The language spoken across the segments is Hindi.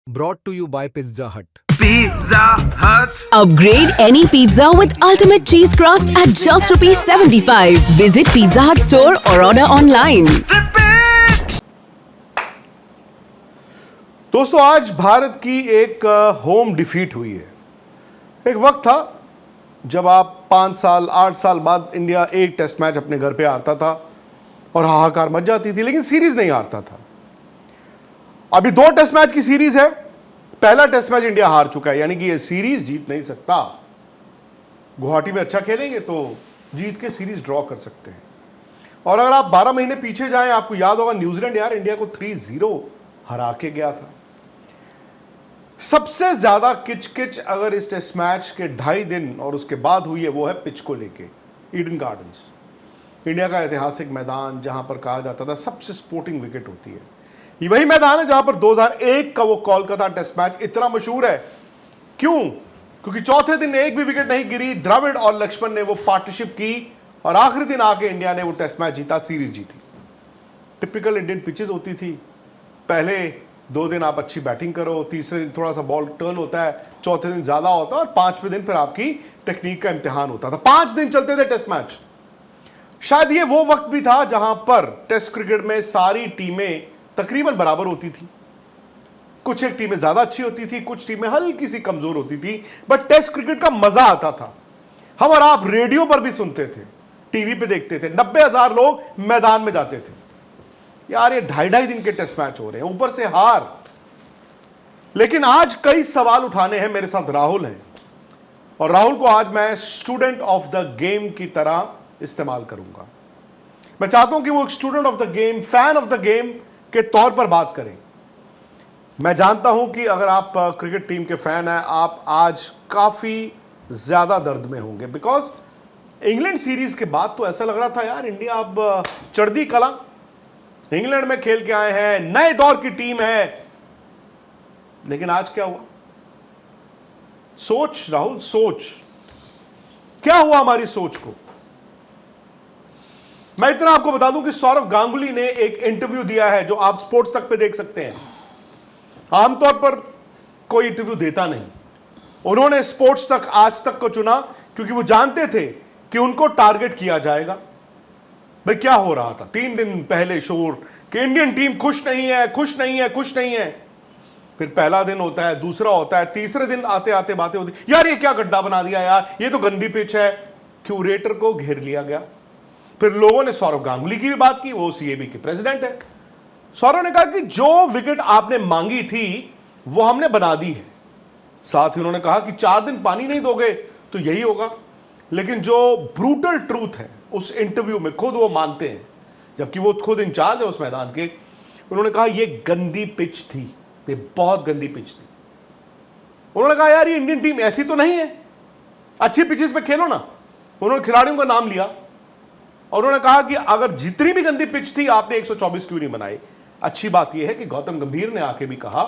Brought to you by Pizza Hut. Pizza Hut. Upgrade any pizza with ultimate cheese crust at just rupees 75. Visit Pizza Hut store or order online. दोस्तों, आज भारत की एक होम डिफीट हुई है। एक वक्त था जब आप 5 साल 8 साल बाद इंडिया एक टेस्ट मैच अपने घर पे हारता था और हाहाकार मच जाती थी, लेकिन सीरीज नहीं हारता था। अभी 2 टेस्ट मैच की सीरीज है। पहला टेस्ट मैच इंडिया हार चुका है, यानी कि ये सीरीज जीत नहीं सकता। गुवाहाटी में अच्छा खेलेंगे तो जीत के सीरीज ड्रॉ कर सकते हैं। और अगर आप 12 महीने पीछे जाएं, आपको याद होगा न्यूजीलैंड यार इंडिया को 3-0 हरा के गया था। सबसे ज्यादा किचकिच अगर इस टेस्ट मैच के 2.5 दिन और उसके बाद हुई है, वो है पिच को लेके। ईडन गार्डन्स, इंडिया का ऐतिहासिक मैदान, जहां पर कहा जाता था सबसे स्पोर्टिंग विकेट होती है। ये वही मैदान है जहां पर 2001 का वो कोलकाता टेस्ट मैच इतना मशहूर है। क्यों? क्योंकि चौथे दिन एक भी विकेट नहीं गिरी। द्रविड़ और लक्ष्मण ने वो पार्टनरशिप की और आखिरी दिन आके इंडिया ने वो टेस्ट मैच जीता, सीरीज जीती। टिपिकल इंडियन पिचेस होती थी। पहले 2 दिन आप अच्छी बैटिंग करो, तीसरे दिन थोड़ा सा बॉल टर्न होता है, चौथे दिन ज्यादा होता है और 5वें दिन फिर आपकी टेक्निक का इम्तिहान होता था। 5 दिन चलते थे टेस्ट मैच। शायद ये वो वक्त भी था जहां पर टेस्ट क्रिकेट में सारी टीमें तकरीबन बराबर होती थी। कुछ एक टीमें ज्यादा अच्छी होती थी, कुछ टीमें हल्की सी कमजोर होती थी, बट टेस्ट क्रिकेट का मजा आता था। हम और आप रेडियो पर भी सुनते थे, टीवी पे देखते थे। 90,000 लोग मैदान में जाते थे। यार ये 2.5 दिन के टेस्ट मैच हो रहे हैं, ऊपर से हार। लेकिन आज कई सवाल उठाने हैं। मेरे साथ राहुल हैं और राहुल को आज मैं स्टूडेंट ऑफ द गेम की तरह इस्तेमाल करूंगा। मैं चाहता हूं कि वो एक student of the game, fan of the game के तौर पर बात करें। मैं जानता हूं कि अगर आप क्रिकेट टीम के फैन हैं, आप आज काफी ज्यादा दर्द में होंगे, बिकॉज इंग्लैंड सीरीज के बाद तो ऐसा लग रहा था यार इंडिया अब चढ़दी कला, इंग्लैंड में खेल के आए हैं, नए दौर की टीम है। लेकिन आज क्या हुआ? सोच राहुल, सोच क्या हुआ हमारी सोच को। मैं इतना आपको बता दूं कि सौरव गांगुली ने एक इंटरव्यू दिया है जो आप स्पोर्ट्स तक पे देख सकते हैं। आमतौर पर कोई इंटरव्यू देता नहीं। उन्होंने स्पोर्ट्स तक आज तक को चुना क्योंकि वो जानते थे कि उनको टारगेट किया जाएगा। भाई क्या हो रहा था 3 दिन पहले शोर कि इंडियन टीम खुश नहीं है, खुश नहीं है, खुश नहीं है। फिर पहला दिन होता है, दूसरा होता है, तीसरे दिन आते आते बातें होती, यार ये क्या गड्ढा बना दिया यार, ये तो गंदी पिच है। क्यूरेटर को घेर लिया गया। फिर लोगों ने सौरव गांगुली की भी बात की, वो सीएबी के प्रेसिडेंट है। सौरव ने कहा कि जो विकेट आपने मांगी थी वो हमने बना दी है। साथ ही उन्होंने कहा कि 4 दिन पानी नहीं दोगे तो यही होगा। लेकिन जो ब्रूटल ट्रूथ है उस इंटरव्यू में खुद वो मानते हैं, जबकि वो खुद इंचार्ज है उस मैदान के। उन्होंने कहा ये गंदी पिच थी, ये बहुत गंदी पिच थी। उन्होंने कहा यार ये इंडियन टीम ऐसी तो नहीं है, अच्छी पिचेस पे खेलो ना। उन्होंने खिलाड़ियों का नाम लिया और उन्होंने कहा कि अगर जितनी भी गंदी पिच थी आपने 124 क्यों नहीं बनाई। अच्छी बात यह है कि गौतम गंभीर ने आके भी कहा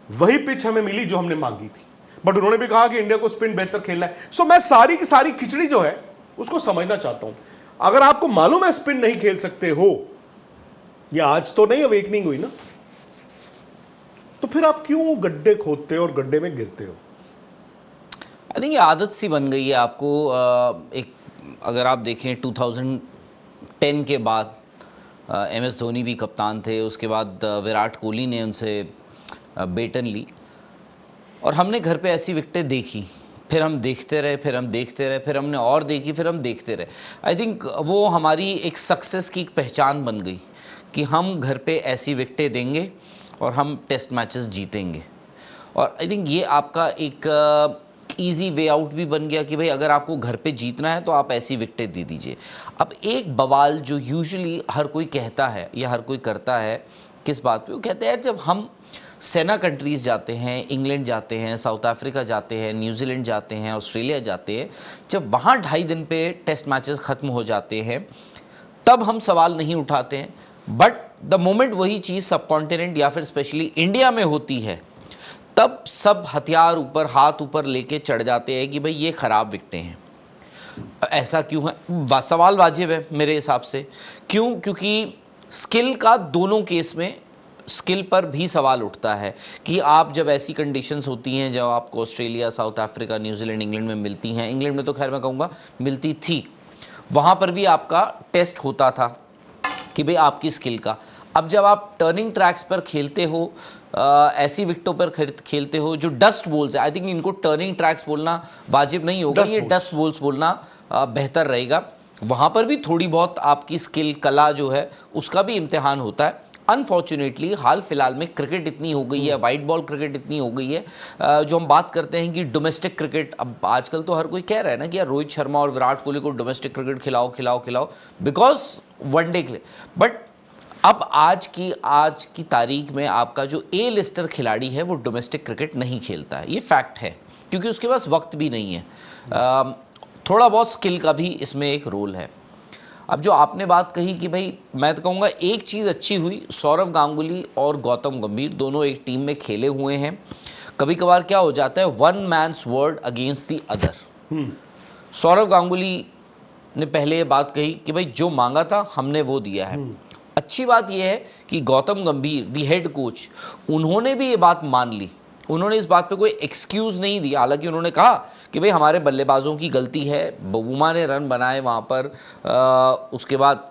वही पिच हमें मिली जो हमने मांगी थी, बट उन्होंने भी कहा कि इंडिया को स्पिन बेहतर खेलना है। सो मैं सारी की सारी खिचड़ी जो है उसको समझना चाहता हूं। अगर आपको मालूम है स्पिन नहीं खेल सकते हो, ये आज तो नहीं अवेकनिंग हुई ना, तो फिर आप क्यों गड्ढे खोदते हो और गड्ढे में गिरते हो? आई थिंक ये आदत सी बन गई है आपको। एक अगर आप देखें 2010 के बाद MS धोनी भी कप्तान थे, उसके बाद विराट कोहली ने उनसे बेटन ली और हमने घर पे ऐसी विकेटें देखी, फिर हम देखते रहे, फिर हम देखते रहे, फिर हमने और देखी, फिर हम देखते रहे। आई थिंक वो हमारी एक सक्सेस की एक पहचान बन गई कि हम घर पे ऐसी विकेटें देंगे और हम टेस्ट मैचेस जीतेंगे। और आई थिंक ये आपका एक ईजी वे आउट भी बन गया कि भाई अगर आपको घर पे जीतना है तो आप ऐसी विकेटें दे दीजिए। अब एक बवाल जो यूजुअली हर कोई कहता है या हर कोई करता है, किस बात पे? वो कहते हैं जब हम सेना कंट्रीज़ जाते हैं, इंग्लैंड जाते हैं, साउथ अफ्रीका जाते हैं, न्यूजीलैंड जाते हैं, ऑस्ट्रेलिया जाते हैं, जब वहाँ 2.5 दिन पे टेस्ट मैचेस ख़त्म हो जाते हैं तब हम सवाल नहीं उठाते हैं। बट द मोमेंट वही चीज़ सब कॉन्टिनेंट या फिर स्पेशली इंडिया में होती है, तब सब हथियार ऊपर, हाथ ऊपर लेके चढ़ जाते हैं कि भाई ये ख़राब विकेटें हैं। ऐसा क्यों है? सवाल वाजिब है मेरे हिसाब से। क्यों? क्योंकि स्किल का दोनों केस में स्किल पर भी सवाल उठता है कि आप जब ऐसी कंडीशंस होती हैं जब आपको Australia, south Africa, New Zealand, England में मिलती हैं, इंग्लैंड में तो खैर मैं कहूँगा मिलती थी, वहाँ पर भी आपका टेस्ट होता था कि भाई आपकी स्किल का। अब जब आप टर्निंग ट्रैक्स पर खेलते हो, ऐसी विकेटों पर खेलते हो जो डस्ट बॉल्स है, आई थिंक इनको टर्निंग ट्रैक्स बोलना वाजिब नहीं होगा, ये डस्ट बॉल्स बोलना बेहतर रहेगा। वहाँ पर भी थोड़ी बहुत आपकी स्किल, कला जो है उसका भी इम्तिहान होता है। अनफॉर्चुनेटली हाल फिलहाल में क्रिकेट इतनी हो गई है, वाइट बॉल क्रिकेट इतनी हो गई है, जो हम बात करते हैं कि डोमेस्टिक क्रिकेट, अब आजकल तो हर कोई कह रहा है ना कि यार रोहित शर्मा और विराट कोहली को डोमेस्टिक क्रिकेट खिलाओ बिकॉज वनडे के लिए। बट अब आज की तारीख में आपका जो ए लिस्टर खिलाड़ी है वो डोमेस्टिक क्रिकेट नहीं खेलता है, ये फैक्ट है, क्योंकि उसके पास वक्त भी नहीं है। थोड़ा बहुत स्किल का भी इसमें एक रोल है। अब जो आपने बात कही कि भाई, मैं तो कहूँगा एक चीज़ अच्छी हुई, सौरव गांगुली और गौतम गंभीर दोनों एक टीम में खेले हुए हैं। कभी कभार क्या हो जाता है, one man's word against the other. Sourav Ganguly ने पहले ये बात कही कि भाई जो मांगा था हमने वो दिया है। अच्छी बात यह है कि गौतम गंभीर दी हेड कोच, उन्होंने भी ये बात मान ली, उन्होंने इस बात पे कोई एक्सक्यूज़ नहीं दिया। हालांकि उन्होंने कहा कि भाई हमारे बल्लेबाजों की गलती है, बुमा ने रन बनाए वहाँ पर, उसके बाद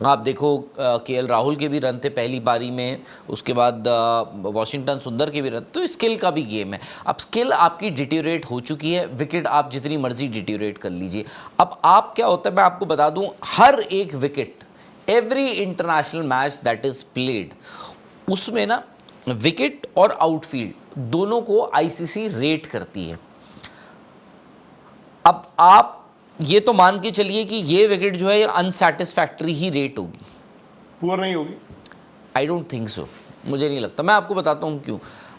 आप देखो केएल राहुल के भी रन थे पहली पारी में, उसके बाद वॉशिंगटन सुंदर के भी रन। तो स्किल का भी गेम है। अब स्किल आपकी डिटेरियोरेट हो चुकी है, विकेट आप जितनी मर्जी डिटेरियोरेट कर लीजिए। अब आप क्या होता है, मैं आपको बता दूं, हर एक wicket, every international match that is played, उसमें ना विकेट और आउटफील्ड दोनों को आईसीसी रेट करती है। अब आप ये तो मान के चलिए कि ये विकेट जो है ये अनसैटिस्फैक्टरी ही रेट होगी, पुअर नहीं होगी। आई डोंट थिंक सो, मुझे नहीं लगता। मैं आपको बताता हूँ क्यों।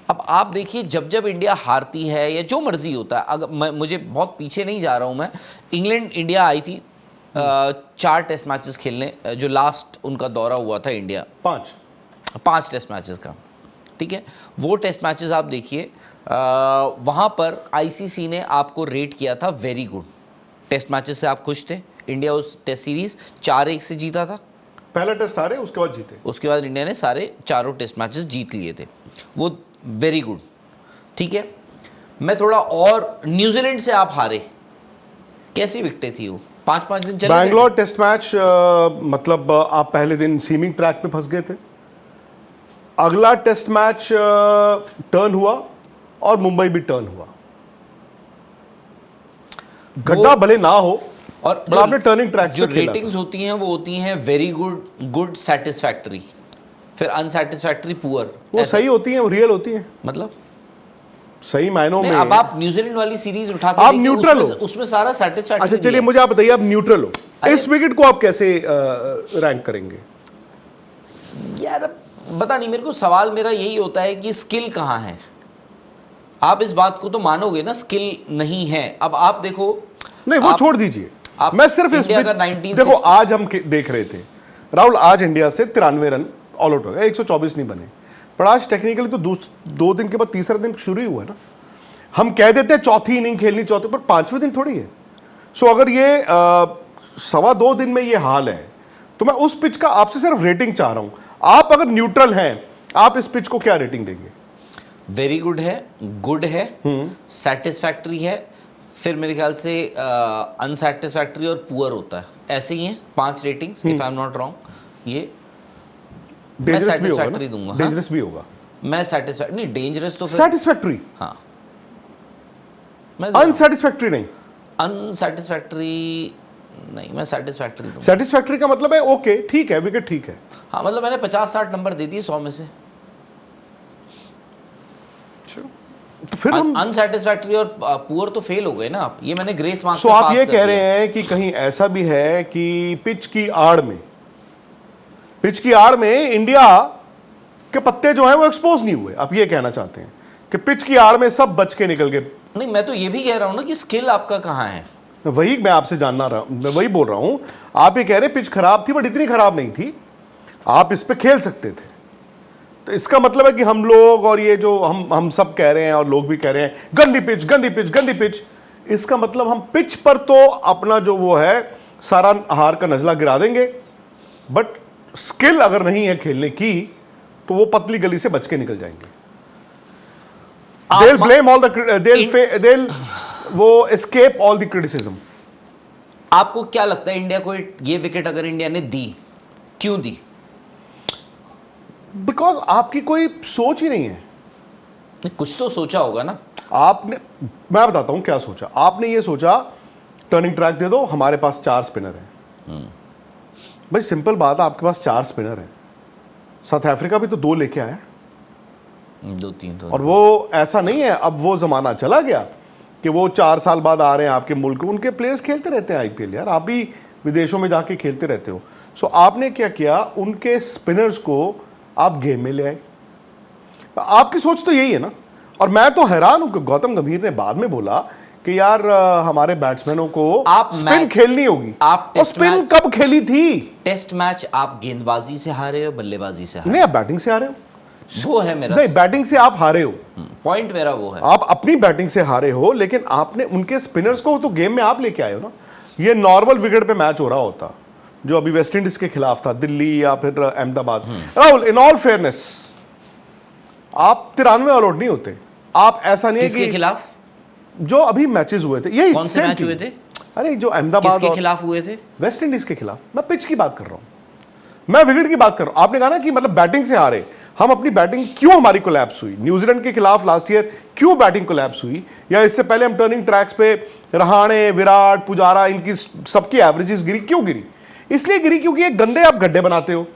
अब आप देखिए, जब जब इंडिया हारती है या जो मर्जी होता है, अगर मुझे बहुत पीछे नहीं जा रहा हूँ मैं, इंग्लैंड इंडिया आई थी 4 टेस्ट मैचेस खेलने, जो लास्ट उनका दौरा हुआ था इंडिया, 5 टेस्ट मैचेस का, ठीक है। वो टेस्ट मैचेस आप देखिए, वहाँ पर आईसीसी ने आपको रेट किया था वेरी गुड। टेस्ट मैचेस से आप खुश थे? इंडिया उस टेस्ट सीरीज 4-1 से जीता था, पहला टेस्ट हारे, उसके बाद जीते, उसके बाद इंडिया ने सारे 4 टेस्ट मैचेस जीत लिए थे, वो वेरी गुड, ठीक है। मैं थोड़ा और, न्यूजीलैंड से आप हारे, कैसी विकेटें थी वो, 5-5 दिन चले। बैंगलोर टेस्ट मैच, मतलब आप पहले दिन सीमिंग ट्रैक पे फंस गए थे, अगला टेस्ट मैच टर्न हुआ और मुंबई भी टर्न हुआ। गड्ढा भले ना हो और बट आपने टर्निंग ट्रैक जो रेटिंग्स होती हैं वो होती हैं वेरी गुड, गुड, सैटिस्फैक्टरी, फिर अनसैटिस्फैक्टरी, पुअर। वो सही होती हैं, वो रियल होती हैं, मतलब सही मायनों में। अब आप न्यूजीलैंड वाली सीरीज उठा के आप देखिए, न्यूट्रल हो, उसमें सारा सैटिस्फैक्टरी। अच्छा चलिए, मुझे आप बताइए, आप न्यूट्रल हो, इस विकेट को आप कैसे रैंक करेंगे? यार पता नहीं, मेरे को सवाल मेरा यही होता है कि स्किल कहाँ है। आप इस बात को तो मानोगे ना, स्किल नहीं है। अब आप देखो, नहीं वो छोड़ दीजिए, मैं सिर्फ इस इंडिया का 1960 देखो, आज हम देख रहे थे राहुल, आज इंडिया से 93 रन ऑल आउट हो गए, 124 नहीं बने, पर आज टेक्निकली तो 2 दिन के बाद तीसरा दिन शुरू ही हुआ ना। हम कह देते हैं चौथी इनिंग खेलनी, चौथे, पर 5वें दिन थोड़ी है। सो अगर ये 2.25 दिन में ये हाल है, तो मैं उस पिच का आपसे सिर्फ रेटिंग चाह रहा हूं। आप अगर न्यूट्रल हैं, आप इस पिच को क्या रेटिंग देंगे? वेरी गुड है, गुड है, सैटिस्फैक्टरी है, फिर मेरे ख्याल से अनसैटिस्फैक्टरी और पुअर होता है, ऐसे ही हैं 5 ratings, if I am not wrong. ये मैं सैटिस्फैक्टरी दूंगा। डेंजरस भी होगा, मैं सैटिस्फैक्टरी नहीं, डेंजरस तो सैटिस्फैक्टरी, हाँ, मैं अनसैटिस्फैक्टरी नहीं, अनसैटिस्फैक्टरी नहीं, मैं सैटिस्फैक्टरी दूंगा। सैटिस्फैक्टरी का मतलब है ओके, ठीक है, विकेट ठीक है, हाँ, मतलब मैंने 50-60 नंबर दे दिए 100 में से। तो फिर हम अनसैटिस्फैक्टरी और पुअर तो फेल हो गए ना आप, ये मैंने ग्रेस मार्क्स से आप ये कह रहे हैं कि कहीं ऐसा भी है कि पिच की आड़ में इंडिया के पत्ते जो हैं वो एक्सपोज नहीं हुए। आप ये कहना चाहते हैं कि पिच की आड़ में सब बच के निकल गए? नहीं, मैं तो ये भी कह रहा हूं ना कि स्किल आपका कहाँ है, वही मैं आपसे मैं वही बोल रहा हूं। आप ये कह रहे पिच खराब थी, बट इतनी खराब नहीं थी, आप इस पे खेल सकते थे। तो इसका मतलब है कि हम लोग, और ये जो हम सब कह रहे हैं और लोग भी कह रहे हैं गंदी पिच, गंदी पिच, गंदी पिच, इसका मतलब हम पिच पर तो अपना जो वो है सारा हार का नजला गिरा देंगे, बट स्किल अगर नहीं है खेलने की, तो वो पतली गली से बच के निकल जाएंगे। आप they'll blame all the they'll वो escape all the criticism। आपको क्या लगता है इंडिया को ये विकेट अगर इंडिया ने दी, क्यों दी? बिकॉज आपकी कोई सोच ही नहीं है। कुछ तो सोचा होगा ना आपने, मैं बताता हूं क्या सोचा। आपने ये सोचा टर्निंग ट्रैक दे दो, हमारे पास 4 स्पिनर हैं। भाई सिंपल बात है, आपके पास 4 स्पिनर हैं। साउथ अफ्रीका भी तो 2 लेके आया, 2-3 तो। और वो ऐसा नहीं है अब वो जमाना चला गया कि वो 4 साल बाद आ रहे हैं आपके मुल्क। उनके प्लेयर्स खेलते रहते हैं आईपीएल यार, आप भी विदेशों में जाके खेलते रहते हो। सो आपने क्या किया, उनके स्पिनर्स को आप गेम में ले आए। आपकी सोच तो यही है ना। और मैं तो हैरान हूं कि गौतम गंभीर ने बाद में बोला कि यार हमारे बैट्समैनों को आप स्पिन खेलनी होगी। आप और टेस्ट स्पिन मैच- कब खेली थी? टेस्ट मैच आप गेंदबाजी से हारे हो, बल्लेबाजी से हारे नहीं, आप बैटिंग से हारे हो। हो? वो है मेरा नहीं, बैटिंग से आप हारे हो। पॉइंट, मेरा वो है। आप अपनी बैटिंग से हारे हो, लेकिन आपने उनके स्पिनर्स को तो गेम में आप लेके आए हो ना। ये नॉर्मल विकेट पे मैच हो रहा होता, जो अभी वेस्ट इंडीज के खिलाफ था, दिल्ली या फिर Ahmedabad. Rahul, in all fairness, आप 93 ऑल आउट नहीं होते। आप ऐसा नहीं है किसके कि खिलाफ? जो अभी मैचेस हुए थे, यही कौन से same मैच team। हुए थे? अरे जो अहमदाबाद किसके और खिलाफ हुए थे? वेस्ट इंडीज के खिलाफ। मैं पिच की बात कर रहा हूं, मैं विकेट की बात कर रहा हूं। आपने कहा ना कि मतलब बैटिंग से हारे, हम अपनी बैटिंग क्यों हमारी कोलैप्स हुई? न्यूजीलैंड के खिलाफ लास्ट ईयर क्यों बैटिंग कोलैप्स हुई? या इससे पहले हम टर्निंग ट्रैक्स पे रहाणे, विराट, पुजारा, इनकी सबकी एवरेजेस गिरी। क्यों गिरी? इसलिए गिरी क्योंकि ये गंदे आप गड्ढे बनाते हो।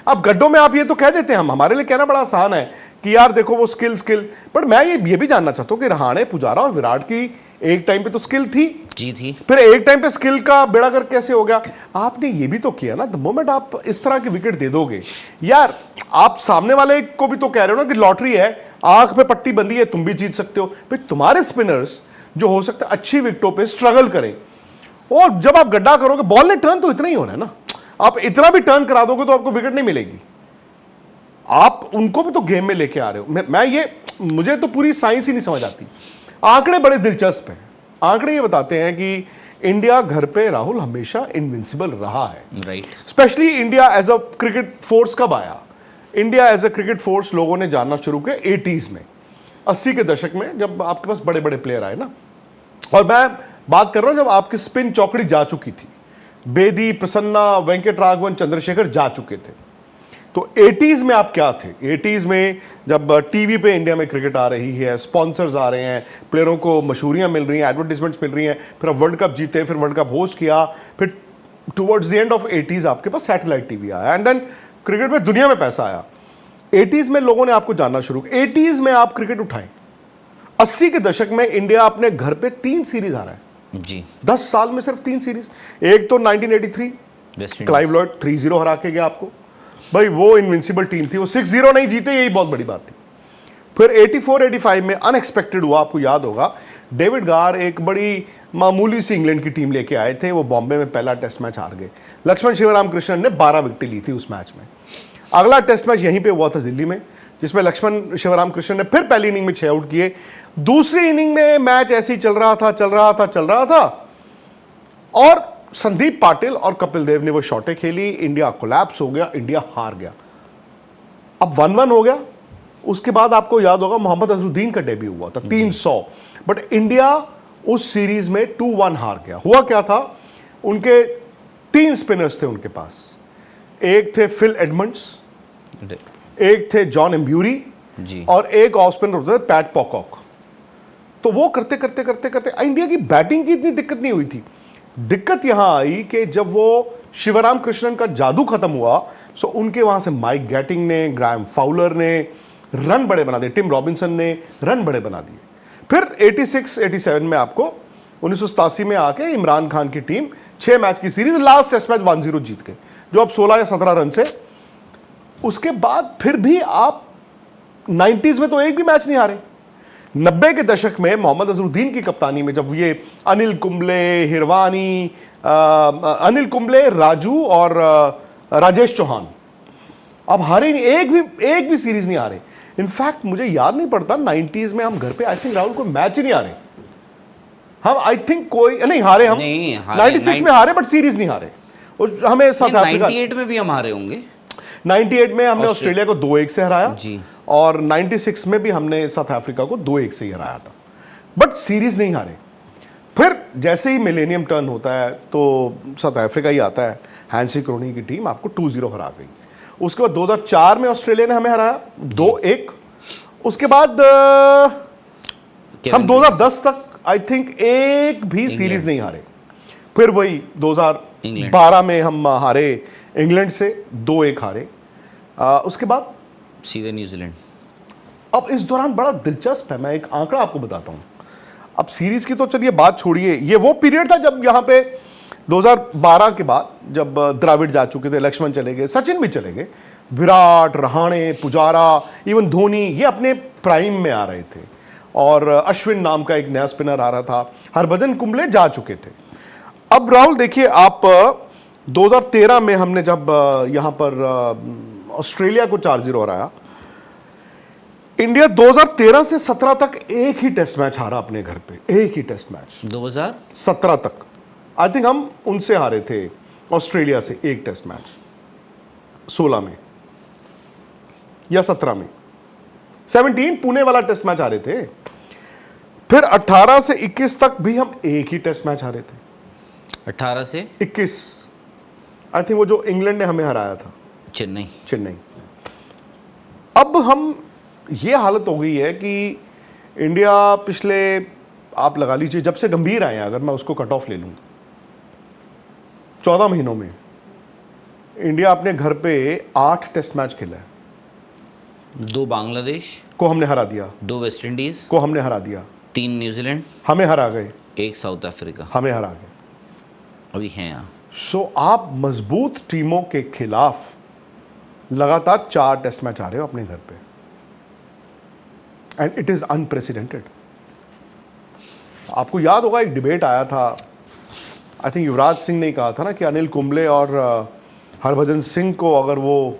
अब गड्ढों में आप ये तो कह देते हैं, हम हमारे लिए कहना बड़ा आसान है कि यार देखो वो स्किल। पर मैं ये भी जानना चाहता हूं कि रहाणे, पुजारा और विराट की एक टाइम पे तो स्किल थी, जी थी। फिर एक टाइम पे स्किल का बेड़ा गर्क कैसे हो गया? आपने ये भी तो किया ना। द मोमेंट आप इस तरह की विकेट दे दोगे यार, आप सामने वाले को भी तो कह रहे हो ना कि लॉटरी है, आंख पे पट्टी बंदी है, तुम भी जीत सकते हो। भाई तुम्हारे स्पिनर्स जो हो सकता है अच्छी विकेटों पे स्ट्रगल करें, और जब आप गड्ढा करोगे, बॉल ने टर्न तो इतना ही होना है ना। आप इतना भी टर्न करा दोगे तो आपको विकेट नहीं मिलेगी। आप उनको भी तो गेम में लेके आ रहे हो। मुझे तो पूरी साइंस ही नहीं समझ आती। आंकड़े बड़े दिलचस्प हैं। आंकड़े ये बताते हैं कि इंडिया घर पे, राहुल, हमेशा इनविंसिबल रहा है। Right. Specially India as a cricket force कब आया? India as a cricket force लोगों ने जानना शुरू किया 80s में, 80 के दशक में, जब आपके पास बड़े बड़े प्लेयर आए ना। और मैं बात कर रहा हूं जब आपकी स्पिन चौकड़ी जा चुकी थी, बेदी, प्रसन्ना, वेंकट राघवन, चंद्रशेखर जा चुके थे। तो 80s में आप क्या थे? 80s में जब टीवी पे इंडिया में क्रिकेट आ रही है, स्पॉन्सर्स आ रहे हैं, प्लेयरों को मशहूरियां मिल रही हैं, एडवर्टीजमेंट्स मिल रही हैं, फिर अब वर्ल्ड कप जीते, फिर वर्ल्ड कप होस्ट किया, फिर towards the end of 80s आपके पास सैटेलाइट टीवी आया, एंड देन क्रिकेट में दुनिया में पैसा आया। 80s में लोगों ने आपको जानना शुरू किया। 80s में आप क्रिकेट उठाएं। 80 के दशक में इंडिया अपने घर पे 3 सीरीज आ रहा है जी। 10 साल में, सिर्फ 3 सीरीज। एक तो 1983 वेस्ट क्लाइव लॉयड 3-0 हरा के गया आपको। भाई वो इनविंसिबल टीम थी, वो 6-0 नहीं जीते, यही बहुत बड़ी बात थी। फिर 84-85 में अनएक्सपेक्टेड हुआ, आपको याद होगा, डेविड गार एक बड़ी मामूली सी इंग्लैंड की टीम लेके आए थे, वो बॉम्बे में पहला टेस्ट मैच हार गए। लक्ष्मण शिवरामकृष्णन ने 12 विकेटें ली थी उस मैच में। अगला टेस्ट मैच यहीं पे हुआ था दिल्ली में, जिसमें शिवरामकृष्णन ने फिर पहली इनिंग में 6 आउट किए। दूसरी इनिंग में मैच ऐसे ही चल रहा था और संदीप पाटिल और कपिल देव ने वो शॉटें खेली, इंडिया कोलैप्स हो गया, इंडिया हार गया। अब 1-1 हो गया। उसके बाद आपको याद होगा मोहम्मद अजहरुद्दीन का डेब्यू हुआ था 300, बट इंडिया उस सीरीज में 2-1 हार गया। हुआ क्या था, उनके 3 स्पिनर्स थे उनके पास। एक थे फिल एडमंड्स, एक थे जॉन एम्ब्यूरी जी, और एक ऑफ स्पिनर होता था पैट पॉकॉक। तो वो करते करते इंडिया की बैटिंग की इतनी दिक्कत नहीं हुई थी। दिक्कत यहां आई कि जब वो शिवराम कृष्णन का जादू खत्म हुआ, सो उनके वहां से माइक गैटिंग ने, ग्राहम फाउलर ने रन बड़े बना दिए, टिम रॉबिन्सन ने रन बड़े बना दिए। फिर 86-87 में आपको 1987 में आके इमरान खान की टीम 6 मैच की सीरीज, लास्ट टेस्ट मैच 1-0 जीत गए, जो अब 16 या 17 रन से। उसके बाद फिर भी आप 90s में तो एक भी मैच नहीं हारे। 90 के दशक में मोहम्मद अजहरुद्दीन की कप्तानी में, जब ये अनिल कुंबले, राजू और राजेश चौहान, अब हारे नहीं, एक भी सीरीज नहीं हारे। इनफैक्ट मुझे याद नहीं पड़ता 90s में हम घर पे, आई थिंक राहुल, कोई मैच ही नहीं हारे हम। आई थिंक कोई नहीं हारे हम, 96 में हारे, बट सीरीज नहीं हारे। और हमें साउथ अफ्रीका 98 में भी हम हारे होंगे। 98 में हमने ऑस्ट्रेलिया को 2-1 से हराया जी। और 96 में भी हमने साउथ अफ्रीका को 2-1 से ही हराया था, बट सीरीज नहीं हारे। फिर जैसे ही मिलेनियम टर्न होता है तो साउथ अफ्रीका ही आता है, हैंसी क्रोनी की टीम आपको 2-0 हरा गई। उसके बाद 2004 में ऑस्ट्रेलिया ने हमें हराया 2-1। उसके बाद हम 2010 तक आई थिंक एक भी सीरीज नहीं हारे। फिर वही 2012 में हम हारे इंग्लैंड से 2-1 हारे। उसके बाद सीधे न्यूजीलैंड। अब इस दौरान बड़ा दिलचस्प है, मैं एक आंकड़ा आपको बताता हूं। अब सीरीज की तो चलिए बात छोड़िए, ये वो पीरियड था जब यहां पे 2012 के बाद जब द्रविड़ जा चुके थे, लक्ष्मण चले गए, सचिन भी चले गए, विराट, रहाणे, पुजारा, इवन धोनी, ये अपने प्राइम में आ रहे थे और अश्विन नाम का एक नया स्पिनर आ रहा था, हरभजन कुंबले जा चुके थे। अब राहुल देखिए, आप 2013 में हमने जब यहां पर ऑस्ट्रेलिया को 4-0 हराया, इंडिया 2013 से 17 तक एक ही टेस्ट मैच हारा अपने घर पे, एक ही टेस्ट मैच 2017 तक। आई थिंक हम उनसे हारे थे ऑस्ट्रेलिया से एक टेस्ट मैच 16 में या 17 में, 17 पुणे वाला टेस्ट मैच हारे थे। फिर 18 से 21 तक भी हम एक ही टेस्ट मैच हारे थे, 18 से 21। आई थिंक वो जो इंग्लैंड ने हमें हराया था, चेन्नई। अब हम ये हालत हो गई है कि इंडिया पिछले, आप लगा लीजिए जब से गंभीर आए हैं, अगर मैं उसको कट ऑफ ले लूं, 14 महीनों में इंडिया अपने घर पे 8 टेस्ट मैच खेला है। 2 बांग्लादेश को हमने हरा दिया, 2 वेस्ट इंडीज को हमने हरा दिया, 3 न्यूजीलैंड हमें हरा गए, 1 साउथ अफ्रीका हमें हरा गए। अभी हैं यहाँ। सो आप मजबूत टीमों के खिलाफ लगातार 4 टेस्ट मैच आ रहे हो अपने घर पे, एंड इट इज अनप्रेसिडेंटेड। आपको याद होगा एक डिबेट आया था, आई थिंक युवराज सिंह ने कहा था ना कि अनिल कुंबले और हरभजन सिंह को अगर वो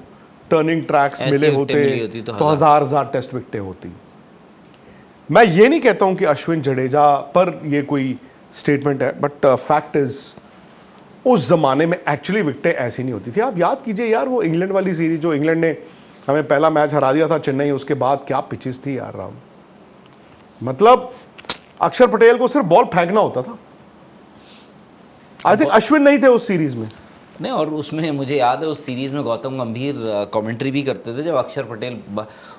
टर्निंग ट्रैक्स ऐसी मिले विकेटें मिली होते होती तो हजार टेस्ट विकेटें होती। मैं ये नहीं कहता हूं कि अश्विन जडेजा पर ये कोई स्टेटमेंट है, बट फैक्ट इज उस जमाने में एक्चुअली विकेटें ऐसी नहीं होती थी। आप याद कीजिए यार, वो इंग्लैंड वाली सीरीज जो इंग्लैंड ने हमें पहला मैच हरा दिया था चेन्नई, उसके बाद क्या पिचेस थी यार राहुल, मतलब अक्षर पटेल को सिर्फ बॉल फेंकना होता था। आई थिंक अश्विन नहीं थे उस सीरीज में। नहीं, और उसमें मुझे याद है उस सीरीज़ में गौतम गंभीर कमेंट्री भी करते थे जब अक्षर पटेल,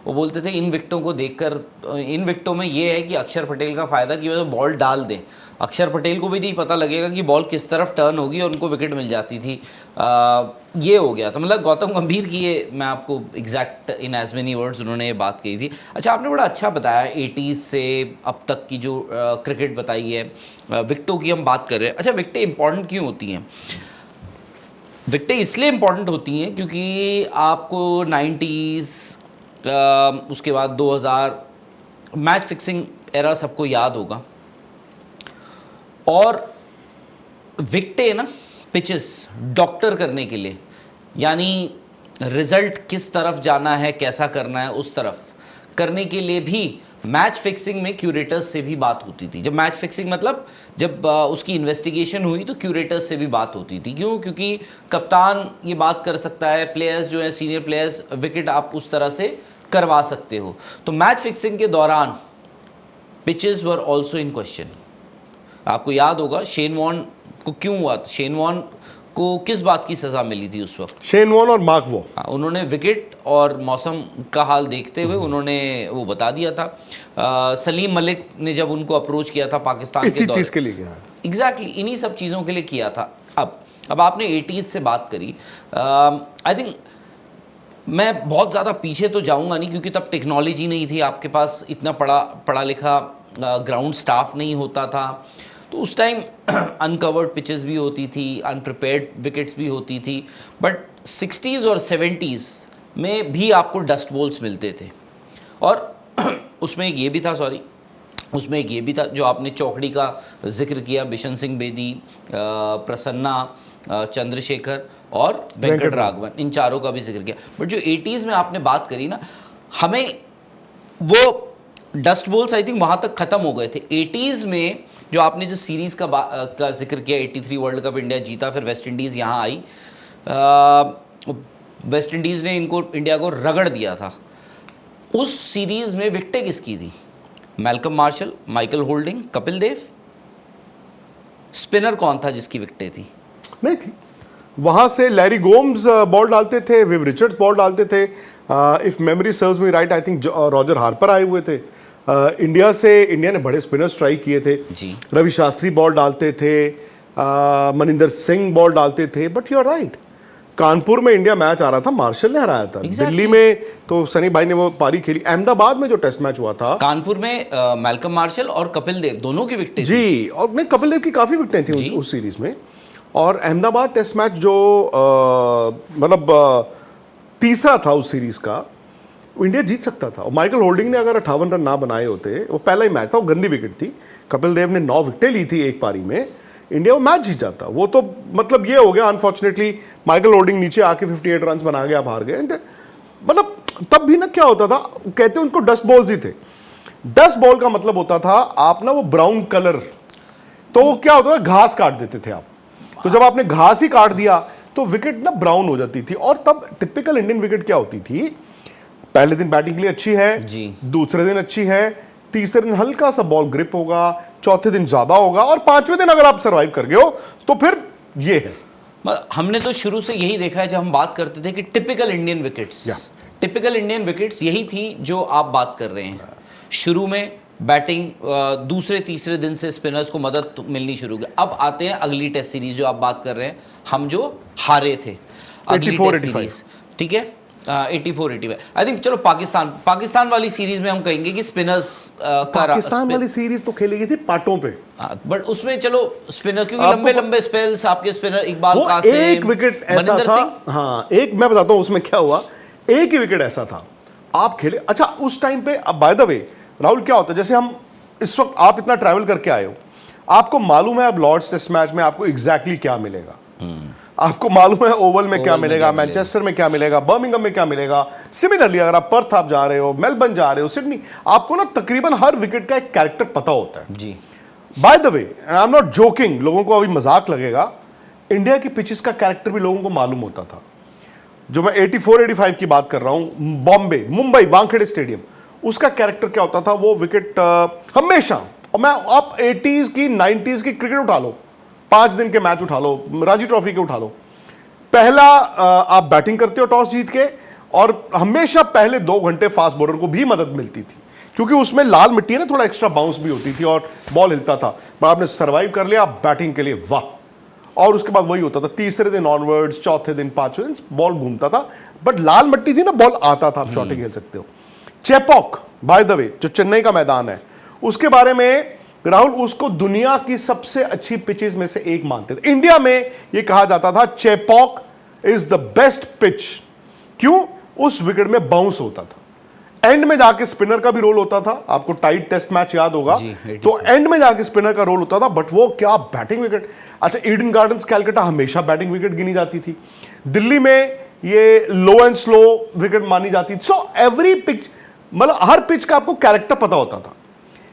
वो बोलते थे इन विकेटों को देखकर, इन विकेटों में ये है कि अक्षर पटेल का फ़ायदा कि वो बॉल डाल दें, अक्षर पटेल को भी नहीं पता लगेगा कि बॉल किस तरफ टर्न होगी और उनको विकेट मिल जाती थी। ये हो गया था, मतलब गौतम गंभीर की ये, मैं आपको एग्जैक्ट इन एज मेनी वर्ड्स उन्होंने ये बात कही थी। अच्छा, आपने बड़ा अच्छा बताया 80s से अब तक की जो क्रिकेट बताई है, विकेटों की हम बात कर रहे हैं। अच्छा, विकेटें इंपॉर्टेंट क्यों होती हैं? विकेटें इसलिए इम्पॉर्टेंट होती हैं क्योंकि आपको 90s, उसके बाद 2000 मैच फिक्सिंग एरा सबको याद होगा, और विकेटें ना पिचेस डॉक्टर करने के लिए, यानी रिजल्ट किस तरफ जाना है, कैसा करना है, उस तरफ करने के लिए भी मैच फिक्सिंग में क्यूरेटर्स से भी बात होती थी। जब मैच फिक्सिंग मतलब जब उसकी इन्वेस्टिगेशन हुई तो क्यूरेटर्स से भी बात होती थी। क्यों? क्योंकि कप्तान ये बात कर सकता है, प्लेयर्स जो है सीनियर प्लेयर्स, विकेट आप उस तरह से करवा सकते हो। तो मैच फिक्सिंग के दौरान pitches were also in question. आपको याद होगा शेन वॉर्न को क्यों हुआ, शेन वॉर्न को किस बात की सज़ा मिली थी उस वक्त? शेन वॉर्न और मार्क वो, उन्होंने विकेट और मौसम का हाल देखते हुए उन्होंने वो बता दिया था। सलीम मलिक ने जब उनको अप्रोच किया था पाकिस्तान इसी के चीज़ के लिए किया, एग्जैक्टली इन्हीं सब चीज़ों के लिए किया था। अब आपने 80s से बात करी, आई थिंक मैं बहुत ज़्यादा पीछे तो जाऊंगा नहीं क्योंकि तब टेक्नोलॉजी नहीं थी, आपके पास इतना पढ़ा लिखा ग्राउंड स्टाफ नहीं होता था, तो उस टाइम अनकवर्ड पिचेस भी होती थी, अनप्रिपेयर्ड विकेट्स भी होती थी। बट 60s और 70s में भी आपको डस्ट बॉल्स मिलते थे, और उसमें एक ये भी था, उसमें एक ये भी था जो आपने चौकड़ी का जिक्र किया, बिशन सिंह बेदी, प्रसन्ना, चंद्रशेखर और वेंकट राघवन, इन चारों का भी जिक्र किया। बट जो 80s में आपने बात करी ना, हमें वो डस्ट बॉल्स आई थिंक वहाँ तक ख़त्म हो गए थे। 80s में जो आपने जो सीरीज़ का जिक्र किया, 83 वर्ल्ड कप इंडिया जीता, फिर वेस्ट इंडीज़ यहाँ आई, वेस्ट इंडीज़ ने इनको इंडिया को रगड़ दिया था। उस सीरीज़ में विकेटें किसकी थी? Malcolm Marshall, Michael Holding, Kapil Dev. Spinner कौन था जिसकी विकेटें थी? नहीं थी। वहां से लैरी गोम्स बॉल डालते थे, विव रिचर्ड्स बॉल डालते थे, if memory serves me right I think Roger Harper आए हुए थे। इंडिया ने बड़े स्पिनर्स ट्राई किए थे जी। रवि शास्त्री बॉल डालते थे, मनिंदर सिंह बॉल डालते थे, but you are right, Kanpur में इंडिया मैच आ रहा था, मार्शल ने हराया था। Exactly. दिल्ली में तो सनी भाई ने वो पारी खेली। अहमदाबाद में जो टेस्ट मैच हुआ था, कानपुर में मैल्कम मार्शल और कपिल देव दोनों की विकेटें थी। जी, और नहीं, कपिल देव की काफी विकेटें थी उस सीरीज में। और अहमदाबाद टेस्ट मैच जो मतलब तीसरा था उस सीरीज का, वो इंडिया जीत सकता था। और माइकल होल्डिंग ने अगर 58 रन ना बनाए होते, वो पहला ही मैच था, वो गंदी विकेट थी, कपिल देव ने 9 विकेटें ली थी एक पारी में, इंडिया वो मैच जीत जाता। वो तो मतलब ये हो गया, अनफॉर्चुनेटली माइकल होल्डिंग नीचे आके 58 रन बना गया, आप हार गए। मतलब तब भी ना क्या होता था, कहते उनको डस्ट बॉल्स ही थे। डस्ट बॉल का मतलब होता था आप ना वो ब्राउन कलर, तो वो क्या होता था, घास काट देते थे आप। तो जब आपने घास ही काट दिया तो विकेट ना ब्राउन हो जाती थी। और तब टिपिकल इंडियन विकेट क्या होती थी, पहले दिन बैटिंग के लिए अच्छी है जी, दूसरे दिन अच्छी है, तीसरे दिन हल्का सा बॉल ग्रिप होगा, चौथे दिन ज्यादा होगा, और पांचवें दिन अगर आप सरवाइव कर गए हो तो फिर ये है। हमने तो शुरू से यही देखा है, जब हम बात करते थे कि typical Indian wickets, typical Indian wickets यही थी जो आप बात कर रहे हैं। शुरू में बैटिंग, दूसरे तीसरे दिन से स्पिनर्स को मदद मिलनी शुरू हो गई। अब आते हैं अगली टेस्ट सीरीज जो आप बात कर रहे हैं, हम जो हारे थे अगली टेस्ट सीरीज, ठीक है, 84-85। आई थिंक चलो पाकिस्तान वाली सीरीज में हम कहेंगे कि स्पिनर्स पाकिस्तान वाली सीरीज तो खेली गई थी पाटों पे, बट उसमें चलो स्पिनर, क्योंकि लंबे लंबे स्पेल्स आपके स्पिनर इकबाल कासिम, एक विकेट ऐसा था, हाँ एक मैं बताता हूं उसमें क्या हुआ, एक ही विकेट ऐसा था आप खेले। अच्छा उस टाइम पे, अब बाय द वे राहुल क्या होता है, जैसे हम इस वक्त, आप इतना ट्रैवल करके आए हो, आपको मालूम है अब लॉर्ड्स टेस्ट मैच में आपको एग्जैक्टली क्या मिलेगा, आपको मालूम है ओवल में क्या मिलेगा, मैनचेस्टर में क्या मिलेगा, बर्मिंघम में क्या मिलेगा। सिमिलरली अगर आप पर्थ आप जा रहे हो, मेलबर्न जा रहे हो, सिडनी, आपको ना तकरीबन हर विकेट का एक कैरेक्टर पता होता है जी। By the way I am not joking, लोगों को अभी मजाक लगेगा, इंडिया की पिचेस का कैरेक्टर भी लोगों को मालूम होता था। जो मैं 84-85 की बात कर रहा हूं, बॉम्बे, मुंबई, वानखेड़े स्टेडियम, उसका कैरेक्टर क्या होता था, वो विकेट हमेशा, और मैं आप 80s की 90s की क्रिकेट उठा लो, 5 दिन के मैच उठा लो, रणजी ट्रॉफी के उठा लो, पहला आप बैटिंग करते हो टॉस जीत के, और हमेशा पहले 2 घंटे फास्ट बॉलर को भी मदद मिलती थी, क्योंकि उसमें लाल मिट्टी है ना, थोड़ा एक्स्ट्रा बाउंस भी होती थी और बॉल हिलता था, पर आपने सर्वाइव कर लिया बैटिंग के लिए, वाह। और उसके बाद वही होता था, तीसरे दिन ऑनवर्ड्स, चौथे दिन, पांचवें दिन बॉल घूमता था, बट लाल मिट्टी थी ना, बॉल आता था, आप शॉटें खेल सकते हो। चेपॉक बाय द वे जो चेन्नई का मैदान है, उसके बारे में राहुल, उसको दुनिया की सबसे अच्छी पिचेस में से एक मानते थे। इंडिया में यह कहा जाता था Chepauk is the best pitch, क्यों? उस विकेट में बाउंस होता था, एंड में जाके स्पिनर का भी रोल होता था। आपको टाइट टेस्ट मैच याद होगा, तो एंड में जाके स्पिनर का रोल होता था, बट वो क्या बैटिंग विकेट। अच्छा ईडन गार्डन्स कैलकाटा हमेशा बैटिंग विकेट गिनी जाती थी, दिल्ली में ये लो एंड स्लो विकेट मानी जाती थी। सो एवरी पिच, मतलब हर पिच का आपको कैरेक्टर पता होता था।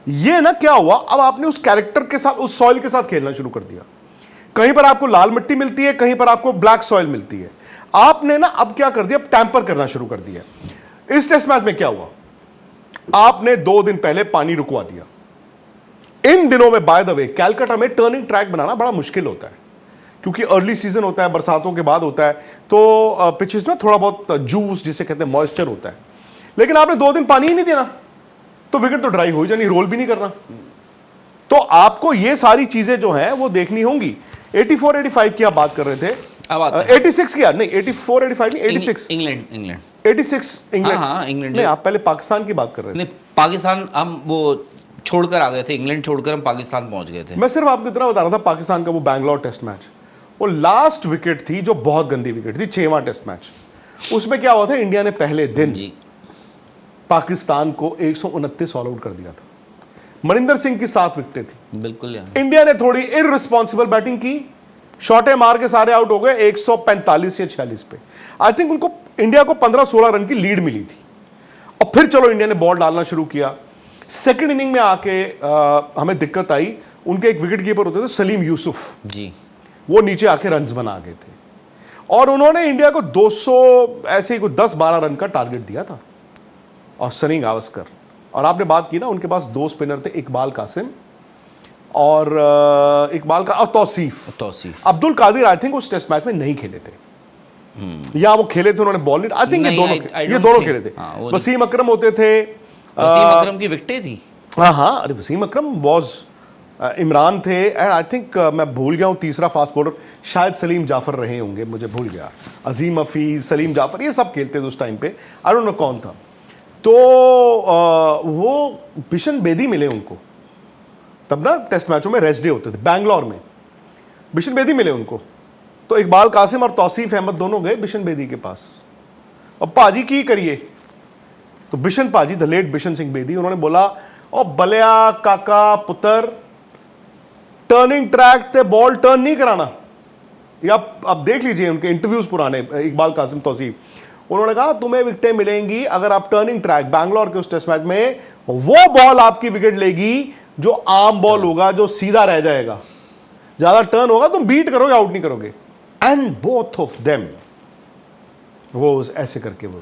ये ना क्या हुआ, अब आपने उस कैरेक्टर के साथ, उस सॉइल के साथ खेलना शुरू कर दिया। कहीं पर आपको लाल मिट्टी मिलती है, कहीं पर आपको ब्लैक सॉइल मिलती है। आपने ना अब क्या कर दिया, टैंपर करना शुरू कर दिया। इस टेस्ट मैच में क्या हुआ, आपने 2 दिन पहले पानी रुकवा दिया। इन दिनों में बाय द वे कैलकाटा में टर्निंग ट्रैक बनाना बड़ा मुश्किल होता है, क्योंकि अर्ली सीजन होता है, बरसातों के बाद होता है, तो पिचेस में थोड़ा बहुत जूस जिसे कहते हैं मॉइस्चर होता है। लेकिन आपने 2 दिन पानी ही नहीं देना, तो विकेट तो ड्राई हो ही जानी, रोल भी नहीं करना। तो आपको ये सारी चीजें जो हैं वो देखनी होंगी। 84-85 की आप बात कर रहे थे, 86 की, नहीं 84-85 नहीं, 86 इंग्लैंड 86 इंग्लैंड, हाँ इंग्लैंड, नहीं आप पहले पाकिस्तान की बात कर रहे थे। नहीं, पाकिस्तान हम वो छोड़कर आ गए थे, इंग्लैंड छोड़कर हम पाकिस्तान पहुंच गए थे। मैं सिर्फ आपको इतना बता रहा था, पाकिस्तान का वो बैंगलोर टेस्ट मैच, वो लास्ट विकेट थी जो बहुत गंदी विकेट थी, 6वां टेस्ट मैच। उसमें क्या हुआ था, इंडिया ने पहले दिन जी पाकिस्तान को 129 ऑल आउट कर दिया था। मनिंदर सिंह की 7 विकेटें थी। बिल्कुल इंडिया ने थोड़ी इररिस्पॉन्सिबल बैटिंग की, शॉटें मार के सारे आउट हो गए 145 या 46 पे। आई थिंक उनको, इंडिया को 15-16 रन की लीड मिली थी, और फिर चलो इंडिया ने बॉल डालना शुरू किया। सेकंड इनिंग में आके हमें दिक्कत आई, उनके एक विकेट कीपर होते थे सलीम यूसुफ जी, वो नीचे आके रन्स बना गए थे, और उन्होंने इंडिया को 200 ऐसे ही कुछ 10-12 रन का टारगेट दिया था, और सनी गावस्कर, और आपने बात की ना उनके पास 2 स्पिनर थे, इकबाल कासिम और और तौसीफ। अब्दुल कादिर आई थिंक उस टेस्ट मैच में नहीं खेले थे, या वो खेले थे, उन्होंने बॉल नहीं, आई थिंक ये दोनों खेले थे। वसीम अकरम होते थे, वसीम अकरम की विकेटें थी। हाँ, अरे वसीम अकरम वॉज, इमरान थे, एंड आई थिंक मैं भूल गया हूँ तीसरा फास्ट बॉलर शायद सलीम जाफर रहे होंगे, मुझे भूल गया, अजीम हफीज, सलीम जाफर, ये सब खेलते थे उस टाइम पे, आई डोंट नो कौन था। तो वो बिशन बेदी मिले उनको तब ना, टेस्ट मैचों में रेस्ट डे होते थे बैंगलोर में, बिशन बेदी मिले उनको, तो इकबाल कासिम और तौसीफ अहमद दोनों गए बिशन बेदी के पास, अब पाजी की करिए, तो बिशन पाजी, द लेट बिशन सिंह बेदी, उन्होंने बोला, ओ बलिया काका पुत्र, टर्निंग ट्रैक ते बॉल टर्न नहीं कराना। या आप देख लीजिए उनके इंटरव्यूज पुराने, इकबाल कासिम तौसीफ, उन्होंने कहा तुम्हें विकेटें मिलेंगी अगर आप टर्निंग ट्रैक, बैंगलोर के उस टेस्ट मैच में वो बॉल आपकी विकेट लेगी जो आम बॉल होगा, जो सीधा रह जाएगा, ज्यादा टर्न होगा तुम बीट करोगे, आउट नहीं करोगे। एंड बोथ ऑफ देम वो ऐसे करके वो,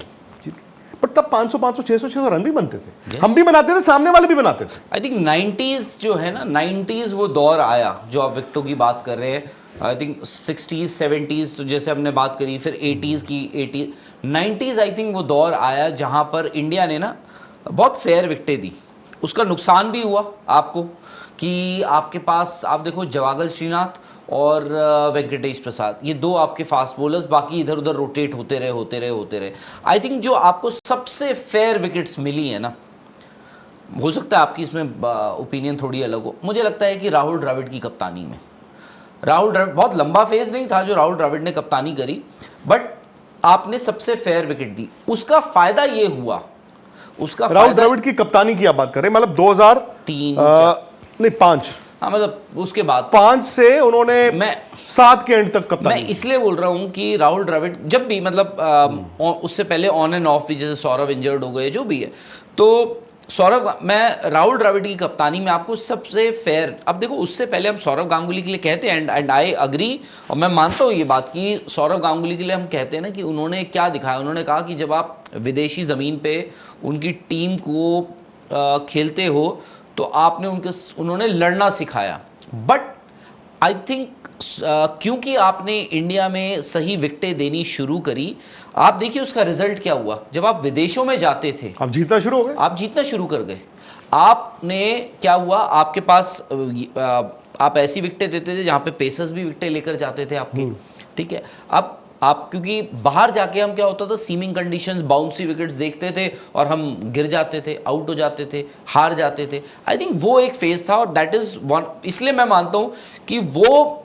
पर तब 500 600 रन भी बनते थे, हम भी बनाते थे, सामने वाले भी बनाते थे। आई थिंक 90s जो है ना, 90s वो दौर आया जो आप विकेटों की बात कर रहे हैं। आई थिंक 60s 70s तो जैसे हमने बात करी, फिर 80s की, 90s आई थिंक वो दौर आया जहां पर इंडिया ने ना बहुत फेयर विकेटें दी। उसका नुकसान भी हुआ आपको कि आपके पास, आप देखो, जवागल श्रीनाथ और वेंकटेश प्रसाद, ये 2 आपके फास्ट बॉलर्स, बाकी इधर उधर रोटेट होते रहे। आई थिंक जो आपको सबसे फेयर विकेट्स मिली है ना, हो सकता है आपकी इसमें ओपिनियन थोड़ी अलग हो, मुझे लगता है कि राहुल द्रविड़ की कप्तानी में, राहुल द्रविड़, बहुत लंबा फेज नहीं था जो राहुल द्रविड़ ने कप्तानी करी, बट आपने सबसे फेयर विकेट दी। उसका फायदा ये हुआ, उसका राहुल द्रविड़ की कप्तानी की आप बात कर रहे हैं, मतलब 2003 नहीं 5, हाँ, मतलब उसके बाद 5 से उन्होंने, मैं 7 के एंड तक कप्तानी। मैं इसलिए बोल रहा हूं कि राहुल द्रविड़ जब भी, मतलब उससे पहले ऑन एंड ऑफ भी, जैसे सौरव इंजर्ड हो गए, जो भी है, तो सौरव, मैं राहुल द्रविड़ की कप्तानी में आपको सबसे फेयर, अब देखो उससे पहले हम सौरव गांगुली के लिए कहते हैं, एंड आई अग्री, और मैं मानता हूँ ये बात कि सौरव गांगुली के लिए हम कहते हैं ना कि उन्होंने क्या दिखाया, उन्होंने कहा कि जब आप विदेशी ज़मीन पे उनकी टीम को खेलते हो तो आपने उन्होंने लड़ना सिखाया। बट आई थिंक क्योंकि आपने इंडिया में सही विकेटें देनी शुरू करी, आप देखिए उसका रिजल्ट क्या हुआ। जब आप विदेशों में जाते थे, आप जीतना शुरू हो गए, आप जीतना शुरू कर गए। आपने क्या हुआ, आपके पास आप ऐसी विकेटें देते थे जहां पे पेसर्स भी विकेटें लेकर जाते थे आपके, ठीक है। अब आप, क्योंकि बाहर जाके हम, क्या होता था, सीमिंग कंडीशंस, बाउंसी विकेट्स देखते थे और हम गिर जाते थे, आउट हो जाते थे, हार जाते थे। आई थिंक वो एक फेज था, और दैट इज वन, इसलिए मैं मानता हूं कि वो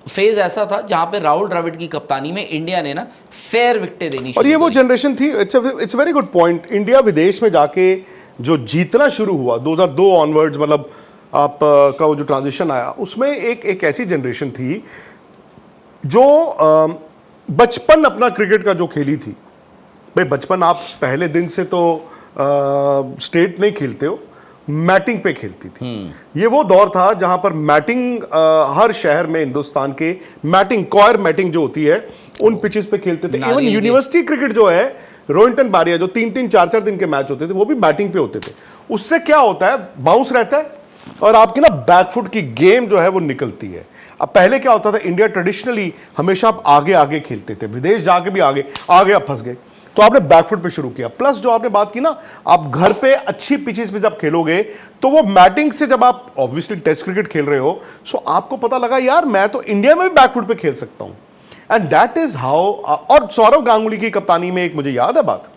फेज ऐसा था जहां पे राहुल द्रविड़ की कप्तानी में इंडिया ने ना फेयर विकेटें देनी शुरू, और ये वो जनरेशन थी। It's very good point. India विदेश में जाके जो जीतना शुरू हुआ 2002 ऑनवर्ड्स, मतलब आप का वो जो ट्रांजिशन आया, उसमें एक ऐसी जनरेशन थी जो बचपन अपना क्रिकेट का जो खेली थी। भाई बचपन आप पहले दिन से तो स्टेट नहीं खेलते हो, मैटिंग पे खेलती थी। ये वो दौर था जहां पर मैटिंग हर शहर में हिंदुस्तान के मैटिंग, कॉयर मैटिंग जो होती है, उन पिचेस पे खेलते थे। इवन यूनिवर्सिटी क्रिकेट जो है, रोहिंटन बारिया, जो 3-3 4-4 दिन के मैच होते थे, वो भी बैटिंग पे होते थे। उससे क्या होता है, बाउंस रहता है और आपकी ना बैकफुट की गेम जो है वो निकलती है। अब पहले क्या होता था, इंडिया ट्रेडिशनली हमेशा आप आगे आगे खेलते थे, विदेश जाके भी आगे आगे आप फंस गए, तो आपने बैकफुट पे शुरू किया। प्लस जो आपने बात की ना, आप घर पे अच्छी पिचेस पे जब खेलोगे तो वो मैटिंग से, जब आप ऑब्वियसली टेस्ट क्रिकेट खेल रहे हो, सो आपको पता लगा यार मैं तो इंडिया में भी बैकफुट पे खेल सकता हूं, एंड दैट इज हाउ। और सौरव गांगुली की कप्तानी में एक मुझे याद है बात,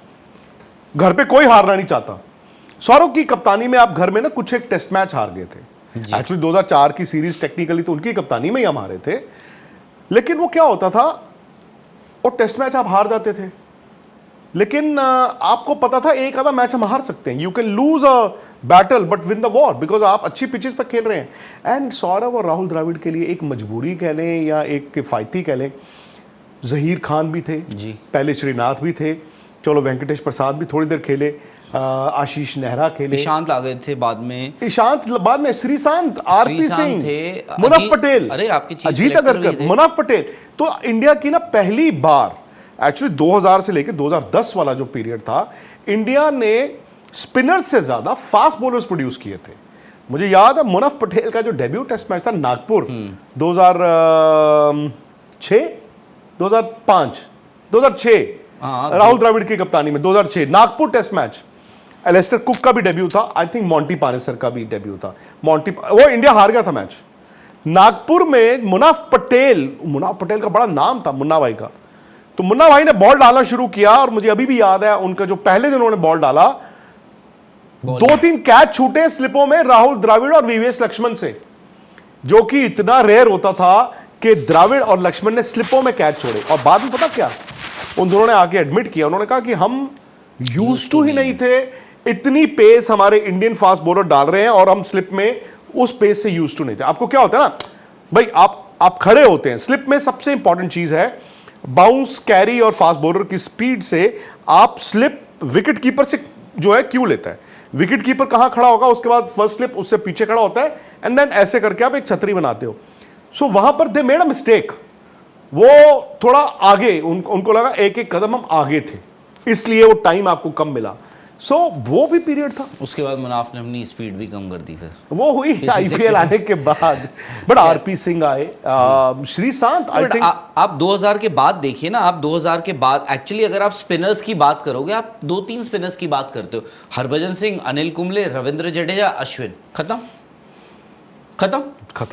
घर पे कोई हारना नहीं चाहता। सौरव की कप्तानी में आप घर में ना कुछ एक टेस्ट मैच हार गए थे। एक्चुअली 2004 की सीरीज टेक्निकली तो उनकी कप्तानी में ही हम हारे थे, लेकिन वो क्या होता था, और टेस्ट मैच आप हार जाते थे, लेकिन आपको पता था एक आधा मैच हम हार सकते हैं। You can lose a battle but win the war, because आप अच्छी पिचेस पर खेल रहे हैं। एंड सौरव और राहुल द्रविड़ के लिए एक मजबूरी कह लें या एक किफायती कह लें, जहीर खान भी थे जी, पहले श्रीनाथ भी थे, चलो वेंकटेश प्रसाद भी थोड़ी देर खेले, आशीष नेहरा खेले, ईशांत आ गए थे बाद में, ईशांत बाद में, श्रीशांत, आरपी श्रीशांत सिंह थे, मुनाफ अजीत- पटेल, अरे आपके चीफ अजीत सेलेक्टर भी अगरकर, थे। मुनाफ पटेल। तो इंडिया की ना पहली बार एक्चुअली 2000 से लेकर 2010 वाला जो पीरियड था, इंडिया ने स्पिनर्स से ज्यादा फास्ट बॉलर्स प्रोड्यूस किए थे। मुझे याद है मुनाफ पटेल का जो डेब्यू टेस्ट मैच था नागपुर 2006, 2005, 2006 हाँ, राहुल द्रविड़ की कप्तानी में 2006 Nagpur test match. Alastair Cook का भी डेब्यू था, आई थिंक मॉन्टी पानेसर का भी डेब्यू था। वो इंडिया हार गया था मैच नागपुर में। मुनाफ पटेल का बड़ा नाम था, मुन्ना भाई का। तो मुन्ना भाई ने बॉल डालना शुरू किया और मुझे अभी भी याद है उनका जो पहले दिन उन्होंने बॉल डाला, 2-3 कैच छूटे स्लिपों में राहुल द्रविड़ और वीवीएस लक्ष्मण से, जो कि इतना रेयर होता था कि द्रविड़ और लक्ष्मण ने स्लिपों में कैच छोड़े। और बाद में पता क्या, उन दोनों ने आके एडमिट किया, उन्होंने कहा कि हम यूज्ड टू ही नहीं थे, इतनी पेस हमारे इंडियन फास्ट बॉलर डाल रहे हैं और हम स्लिप में उस पेस से यूज्ड टू नहीं थे। आपको क्या होता है ना भाई, आप खड़े होते हैं, स्लिप में सबसे इंपॉर्टेंट चीज है बाउंस, कैरी और फास्ट बॉलर की स्पीड से आप स्लिप विकेट कीपर से जो है क्यों लेता है। विकेट कीपर कहां खड़ा होगा, उसके बाद फर्स्ट स्लिप उससे पीछे खड़ा होता है, एंड देन ऐसे करके आप एक छतरी बनाते हो। सो वहां पर दे मेड अ मिस्टेक, वो थोड़ा आगे, उनको लगा एक एक कदम हम आगे थे, इसलिए वो टाइम आपको कम मिला। सो वो भी पीरियड था। उसके बाद मुनाफ ने अपनी स्पीड भी कम कर दी फिर, वो हुई आईपीएल आने के बाद। बट आरपी सिंह आए, श्रीशांत, आई थिंक आप 2000 के बाद देखिए ना, आप 2000 के बाद एक्चुअली अगर आप स्पिनर्स की बात करोगे, आप 2-3 स्पिनर्स की बात करते हो, हरभजन सिंह, अनिल कुंबले, रविंद्र जडेजा, अश्विन, खत्म।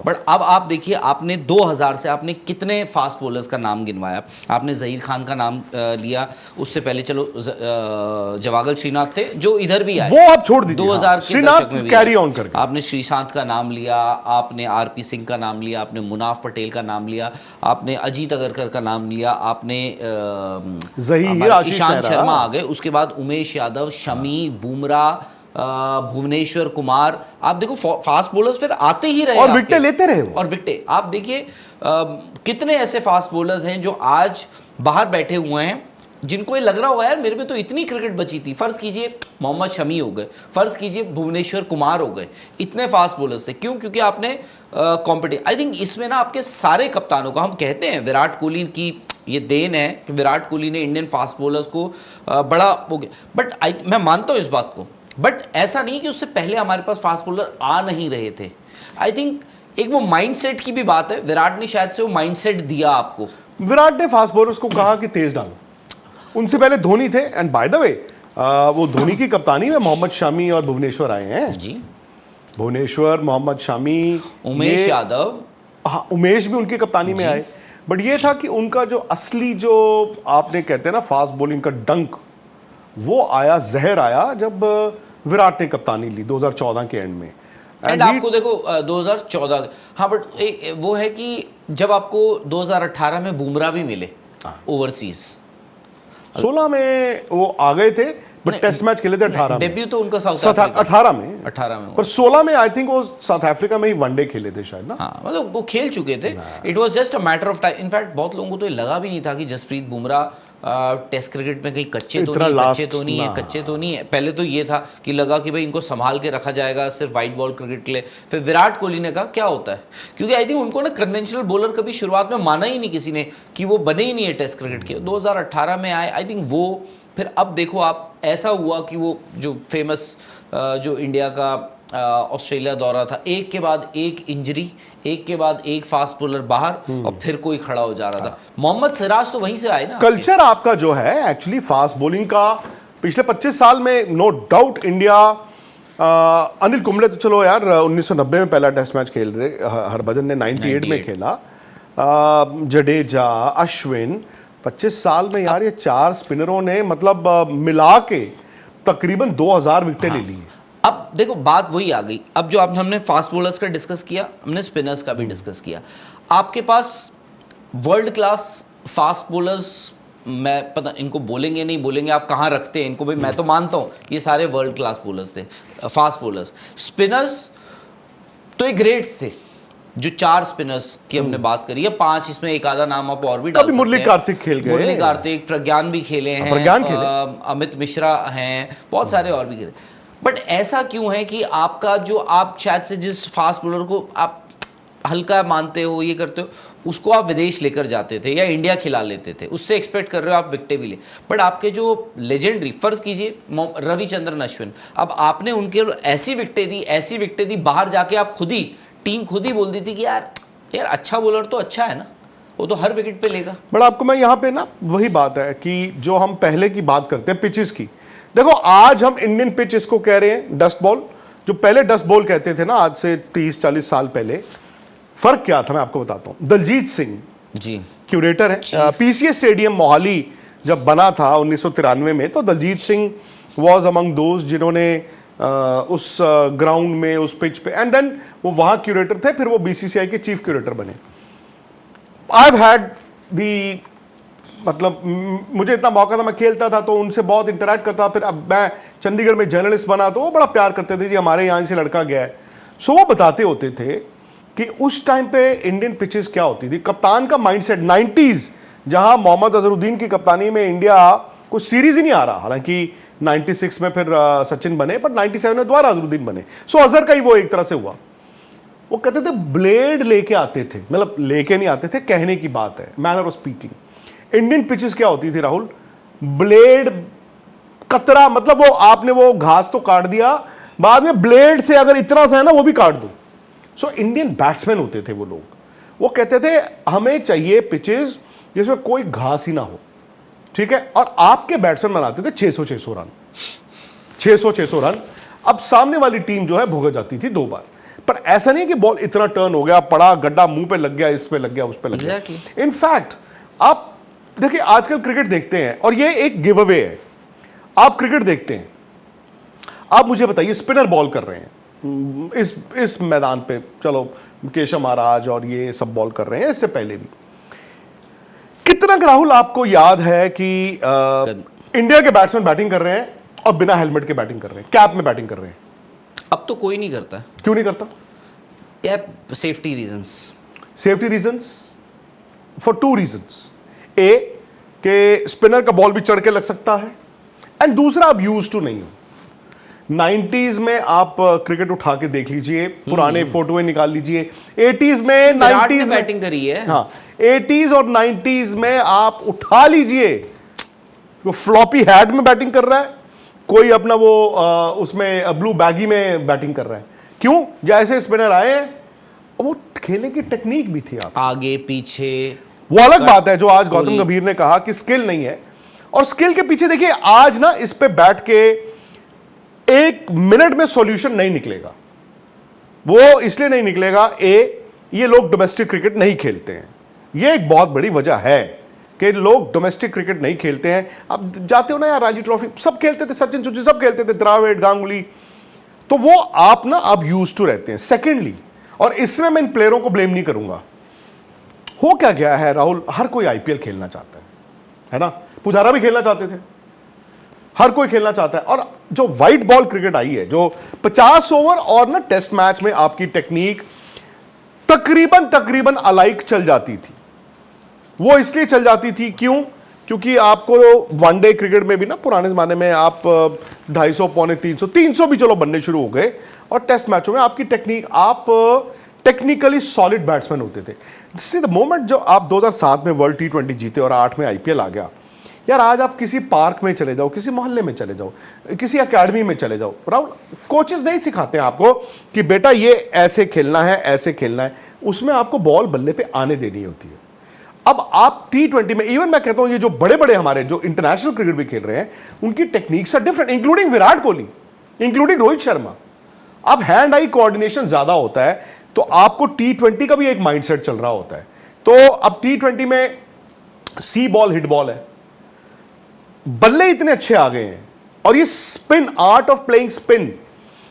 बट अब आप देखिए, आपने 2000 से आपने कितने फास्ट बॉलर्स का नाम गिनवाया। आपने जहीर खान का नाम लिया, उससे पहले चलो जवागल श्रीनाथ थे जो इधर भी आए, वो आप छोड़ दीजिए, 2000 के श्रीनाथ दशक में भी कैरी आए। ऑन करके आपने श्रीशांत का नाम लिया, आपने आरपी सिंह का नाम लिया, आपने मुनाफ पटेल का नाम लिया, आपने अजीत अगरकर का नाम लिया, आपने जहीर, हमारे आशीष ईशांत नेहरा। शर्मा आ गए, उसके बाद उमेश यादव, शमी, बुमराह, भुवनेश्वर कुमार। आप देखो फास्ट बॉलर्स फिर आते ही रहे और आपके। विकेट लेते रहे वो। और विकेट आप देखिए, कितने ऐसे फास्ट बॉलर्स हैं जो आज बाहर बैठे हुए हैं, जिनको ये लग रहा होगा यार मेरे में तो इतनी क्रिकेट बची थी। फर्ज कीजिए मोहम्मद शमी हो गए, फर्ज कीजिए भुवनेश्वर कुमार हो गए, इतने फास्ट बॉलर्स थे। क्यों? क्योंकि आपने कॉम्पिटिटिव, आई थिंक इसमें ना आपके सारे कप्तानों का, हम कहते हैं विराट कोहली की ये देन है कि विराट कोहली ने इंडियन फास्ट बॉलर्स को बड़ा हो गया। बट मैं मानता हूँ इस बात को, बट ऐसा नहीं कि उससे पहले हमारे पास फास्ट बॉलर आ नहीं रहे थे। आई थिंक एक वो माइंडसेट की भी बात है, विराट ने शायद से वो माइंडसेट दिया आपको। विराट ने फास्ट बॉलर्स को कहा कि तेज डालो, उनसे पहले धोनी थे। एंड बाय द वे वो धोनी की कप्तानी में मोहम्मद शामी और भुवनेश्वर आए हैं जी, भुवनेश्वर, मोहम्मद शामी, उमेश यादव, हाँ उमेश भी उनकी कप्तानी में आए। बट ये था कि उनका जो असली, जो आपने कहते हैं ना फास्ट बॉलिंग का डंक, वो आया, जहर आया जब विराट ने कप्तानी ली 2014 के एंड में। एंड आपको देखो 2014, हाँ बट वो है कि जब आपको 2018 में बुमराह भी मिले ओवरसीज, 16 में वो आ गए थे, बट टेस्ट मैच खेले थे 18 में। डेब्यू तो उनका साउथ 18 में, 18 में, पर 16 में आई थिंक वो साउथ अफ्रीका में ही वनडे खेले थे शायद ना। हाँ मतलब वो खेल चुके थे। It was just a matter of time. In fact बहुत लोगों को तो ये लगा भी नहीं था कि जसप्रीत बुमराह टेस्ट क्रिकेट में कहीं कच्चे तो नहीं है। पहले तो ये था कि लगा कि भाई इनको संभाल के रखा जाएगा सिर्फ वाइट बॉल क्रिकेट के लिए। फिर विराट कोहली ने कहा क्या होता है, क्योंकि आई थिंक उनको ना कन्वेंशनल बॉलर कभी शुरुआत में माना ही नहीं किसी ने कि वो बने ही नहीं है टेस्ट क्रिकेट के। 2018 में आए, आई थिंक वो फिर अब देखो आप, ऐसा हुआ कि वो जो फेमस जो इंडिया का ऑस्ट्रेलिया दौरा था, एक के बाद एक इंजरी, एक के बाद एक फास्ट बॉलर बाहर और फिर कोई खड़ा हो जा रहा था। मोहम्मद सिराज तो वहीं से आए ना। कल्चर आपका जो है एक्चुअली फास्ट बॉलिंग का पिछले 25 साल में no doubt India, Anil Kumble तो चलो यार 1990 में पहला टेस्ट मैच खेल रहे, हरभजन ने 98 में खेला, जडेजा, अश्विन, 25 साल में यार ये 4 स्पिनरों ने मतलब मिला के तकरीबन 2000 विकेटें ले ली। अब देखो बात वही आ गई, अब जो हमने फास्ट बॉलर्स का डिस्कस किया, हमने स्पिनर्स का भी डिस्कस किया। आपके पास वर्ल्ड क्लास फास्ट बॉलर्स, मैं पता इनको बोलेंगे नहीं बोलेंगे आप कहाँ रखते हैं इनको, भाई मैं तो मानता हूँ ये सारे वर्ल्ड क्लास बॉलर्स थे, फास्ट बॉलर्स। स्पिनर्स तो एक ग्रेड्स थे, जो 4 स्पिनर्स की हमने बात करी है, 5 इसमें एक आधा नाम आप और भी डाल अभी सकते मुरली हैं। कार्तिक खेल गए। मुरली कार्तिक, प्रज्ञान भी खेले हैं, प्रज्ञान खेले। अमित मिश्रा हैं, बहुत सारे और भी खेले। बट ऐसा क्यों है कि आपका जो आप शायद से जिस फास्ट बॉलर को आप हल्का मानते हो, ये करते हो, उसको आप विदेश लेकर जाते थे या इंडिया खिला लेते थे, उससे एक्सपेक्ट कर रहे हो आप विकेटें भी ले। बट आपके जो लेजेंडरी, फर्ज कीजिए रविचंद्रन अश्विन, अब आपने उनके ऐसी विकेटें दी, बाहर जाके आप टीम खुद ही बोल दी थी कि यार अच्छा बॉलर तो अच्छा है ना, वो तो हर विकेट पे लेगा। बट आपको मैं यहाँ पे ना वही बात है कि जो हम पहले की बात करते हैं पिचेस की, देखो आज हम इंडियन पिच इसको कह रहे हैं डस्ट बॉल, जो पहले डस्ट बॉल कहते थे ना आज से 30-40 साल पहले। फर्क क्या था मैं आपको बताता हूं। दलजीत सिंह जी क्यूरेटर है पीसीए स्टेडियम मोहाली जब बना था 1993 में, तो दलजीत सिंह वाज अमंग दोस्त जिन्होंने उस ग्राउंड में, उस पिच पे, एंड देन वो वहां क्यूरेटर थे, फिर वो बीसीसीआई के चीफ क्यूरेटर बने। आई हैव हैड दी, मतलब मुझे इतना मौका था, मैं खेलता था तो उनसे बहुत इंटरेक्ट करता। फिर अब मैं चंडीगढ़ में जर्नलिस्ट बना तो वो बड़ा प्यार करते थे, जी हमारे यहाँ से लड़का गया है। सो वो बताते होते थे कि उस टाइम पे इंडियन पिचेस क्या होती थी, कप्तान का माइंडसेट 90s, जहां मोहम्मद अजहरुद्दीन की कप्तानी में इंडिया को सीरीज ही नहीं आ रहा, हालांकि 96 में फिर सचिन बने, पर 97 में दोबारा अजहरुद्दीन बने। सो अजहर का ही वो एक तरह से हुआ। वो कहते थे ब्लेड लेके आते थे, मतलब लेके नहीं आते थे, कहने की बात है, manner of speaking. Indian pitches क्या होती थी राहुल, ब्लेड कतरा, मतलब वो आपने वो घास तो काट दिया, बाद में ब्लेड से अगर इतना सा है ना वो भी काट दो। सो इंडियन बैट्समैन होते थे वो लोग, वो कहते थे हमें चाहिए पिचेस जिसमें कोई घास ही ना हो, ठीक है। और आपके बैट्समैन बनाते थे 600 रन, 600 रन। अब सामने वाली टीम जो है भुगत जाती थी 2 बार, पर ऐसा नहीं कि बॉल इतना टर्न हो गया, पड़ा गड्ढा, मुंह पे लग गया, इस पे लग गया, उस पे लग गया। इनफैक्ट आप देखिए आजकल क्रिकेट देखते हैं, और ये एक गिव अवे है। आप क्रिकेट देखते हैं, आप मुझे बताइए स्पिनर बॉल कर रहे हैं इस मैदान पे, चलो केशव महाराज और ये सब बॉल कर रहे हैं, इससे पहले भी कितना राहुल आपको याद है कि इंडिया के बैट्समैन बैटिंग कर रहे हैं और बिना हेलमेट के बैटिंग कर रहे हैं, कैप में बैटिंग कर रहे हैं? अब तो कोई नहीं करता। क्यों नहीं करता? यार safety reasons. Safety reasons for 2 reasons. ए कि स्पिनर का बॉल भी चढ़ के लग सकता है, एंड दूसरा आप यूज टू नहीं हो। 90s में आप क्रिकेट उठा के देख लीजिए, पुराने फोटोएं निकाल लीजिए, 80s में, 90s में बैटिंग करी है। हाँ, 80s और 90s में आप उठा लीजिए, वो फ्लॉपी हैट में बैटिंग कर रहा है, कोई अपना वो उसमें ब्लू बैगी में बैटिंग कर रहा है। क्यों? जैसे स्पिनर आए वो खेलने की टेक्निक भी थी, आप आगे पीछे, वो अलग बात है जो आज गौतम गंभीर ने कहा कि स्किल नहीं है। और स्किल के पीछे देखिए आज ना इस पे बैठ के 1 मिनट में सॉल्यूशन नहीं निकलेगा। वो इसलिए नहीं निकलेगा, ये लोग डोमेस्टिक क्रिकेट नहीं खेलते हैं, ये एक बहुत बड़ी वजह है कि लोग डोमेस्टिक क्रिकेट नहीं खेलते हैं। अब जाते हो ना यार, रणजी ट्रॉफी सब खेलते थे, सचिन सुचिन सब खेलते थे, द्रविड़, गांगुली, तो वो आप ना अब यूज टू रहते हैं। सेकेंडली, और इसमें मैं इन प्लेयरों को ब्लेम नहीं करूंगा, हो क्या गया है राहुल, हर कोई आईपीएल खेलना चाहता है ना, पुजारा भी खेलना चाहते थे, हर कोई खेलना चाहता है। और जो व्हाइट बॉल क्रिकेट आई है, जो 50 ओवर और ना टेस्ट मैच में आपकी टेक्निक तकरीबन अलाइक चल जाती थी। वो इसलिए चल जाती थी क्यों? क्योंकि आपको वनडे क्रिकेट में भी ना पुराने जमाने में आप 250, पौने 300 भी चलो बनने शुरू हो गए, और टेस्ट मैचों में आपकी टेक्निक, आप टेक्निकली सॉलिड बैट्समैन होते थे। सी द मोमेंट जो आप 2007 में वर्ल्ड T20 जीते और 8 में आईपीएल आ गया, यार आज आप किसी पार्क में चले जाओ, किसी मोहल्ले में चले जाओ, किसी एकेडमी में चले जाओ, राहुल कोचेस नहीं सिखाते हैं आपको कि बेटा ये ऐसे खेलना है, ऐसे खेलना है, उसमें आपको बॉल बल्ले पे आने देनी होती है। अब आप T20 में, इवन मैं कहता हूं ये जो बड़े बड़े हमारे जो इंटरनेशनल क्रिकेट भी खेल रहे हैं, उनकी techniques are different, including Virat Kohli, including Rohit Sharma. अब हैंड आई कोऑर्डिनेशन ज्यादा होता है, तो आपको T20 का भी एक माइंडसेट चल रहा होता है। तो अब T20 में सी बॉल, हिट बॉल है, बल्ले इतने अच्छे आ गए हैं, और ये spin, art of playing spin,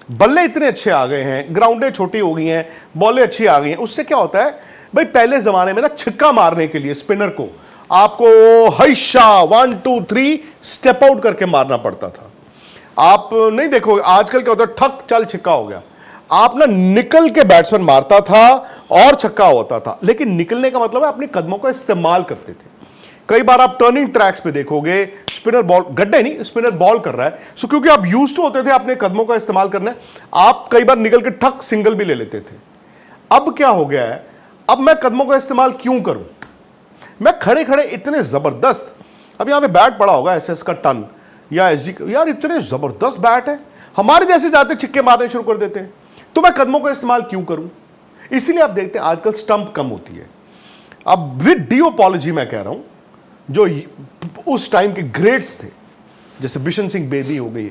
बल्ले इतने अच्छे आ गए हैं, ग्राउंडें छोटी हो गई हैं, बॉलें अच्छी आ गई हैं। उससे क्या होता है भाई, पहले जमाने में ना छक्का मारने के लिए स्पिनर को आपको हैशा 1 2 3 स्टेप आउट करके मारना पड़ता था। आप नहीं देखो आजकल क्या होता है, ठक चल छक्का हो गया। आप ना निकल के बैट्समैन मारता था और छक्का होता था, लेकिन निकलने का मतलब है अपने कदमों का इस्तेमाल करते थे। कई बार आप टर्निंग ट्रैक्स पे देखोगे स्पिनर बॉल, गड्ढे नहीं, स्पिनर बॉल कर रहा है, सो क्योंकि आप यूज्ड होते थे अपने कदमों का इस्तेमाल करना, आप कई बार निकल के ठक सिंगल भी ले लेते थे। अब क्या हो गया है, अब मैं कदमों का इस्तेमाल क्यों करूं? मैं खड़े खड़े इतने जबरदस्त, अब यहां पे बैट पड़ा होगा एसएस का टन या एसजी, यार इतने जबरदस्त बैट है, हमारे जैसे जाते छिक्के मारने शुरू कर देते हैं, तो मैं कदमों का इस्तेमाल क्यों करूं? इसीलिए आप देखते हैं आजकल स्टंप कम होती है। अब विद ड्यू अपॉलॉजी मैं कह रहा हूं, जो उस टाइम के ग्रेट्स थे जैसे बिशन सिंह बेदी हो गई,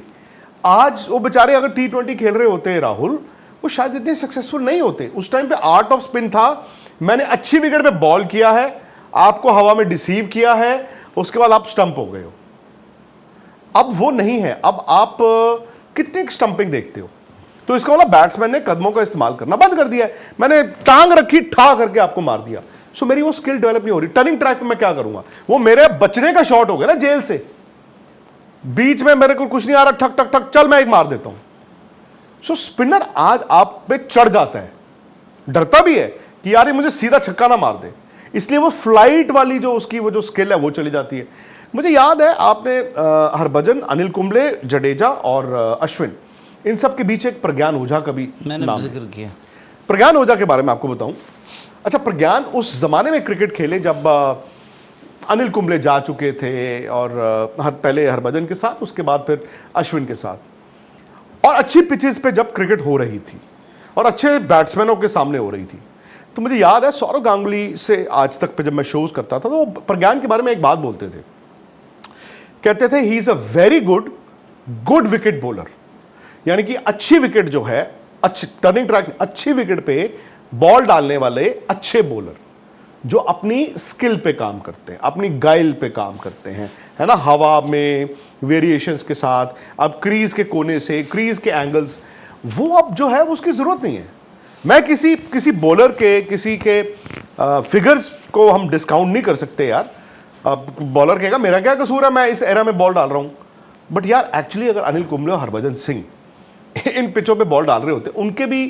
आज वो बेचारे अगर T20 खेल रहे होते राहुल, वो शायद इतने सक्सेसफुल नहीं होते। उस टाइम पे आर्ट ऑफ स्पिन था, मैंने अच्छी विकेट पे बॉल किया है, आपको हवा में डिसीव किया है, उसके बाद आप स्टंप हो गए हो। अब वो नहीं है, अब आप कितनी स्टंपिंग देखते हो, तो इसका मतलब बैट्समैन ने कदमों का इस्तेमाल करना बंद कर दिया है। मैंने टांग रखी, ठा करके आपको मार दिया, सो मेरी वो स्किल डेवलप नहीं हो रही। टर्निंग ट्रैक पे मैं क्या करूंगा, वो मेरे बचने का शॉट हो गया ना जेल से, बीच में मेरे को कुछ नहीं आ रहा, ठक ठक ठक, चल मैं एक मार देता हूं। सो स्पिनर आज आप पे चढ़ जाता है, डरता भी है कि यार ये मुझे सीधा छक्का ना मार दे, इसलिए वो फ्लाइट वाली जो उसकी वो जो स्किल है वो चली जाती है। मुझे याद है आपने हरभजन, अनिल कुंबले, जडेजा और अश्विन, इन सब के बीच एक प्रज्ञान ओझा का भी मैंने जिक्र किया। प्रज्ञान ओझा के बारे में आपको बताऊं, अच्छा प्रज्ञान उस जमाने में क्रिकेट खेले जब अनिल कुंबले जा चुके थे, और पहले हरभजन के साथ, उसके बाद फिर अश्विन के साथ, और अच्छी पिचेस पे जब क्रिकेट हो रही थी और अच्छे बैट्समैनों के सामने हो रही थी। तो मुझे याद है सौरव गांगुली से आज तक पे जब मैं शोज करता था, तो वो प्रज्ञान के बारे में एक बात बोलते थे, कहते थे he is a very good wicket bowler, यानी कि अच्छी विकेट जो है, अच्छी टर्निंग ट्रैक, अच्छी विकेट पे बॉल डालने वाले अच्छे बॉलर जो अपनी स्किल पे काम करते हैं, अपनी गाइल पे काम करते हैं, है ना, हवा में वेरिएशंस के साथ, अब क्रीज के कोने से, क्रीज के एंगल्स, वो अब जो है उसकी जरूरत नहीं है। मैं किसी बॉलर के, किसी के फिगर्स को हम डिस्काउंट नहीं कर सकते यार। अब बॉलर कहेगा मेरा क्या कसूर है, मैं इस एरा में बॉल डाल रहा हूं, बट यार एक्चुअली अगर अनिल कुंबले और हरभजन सिंह इन पिचों पे बॉल डाल रहे होते, उनके भी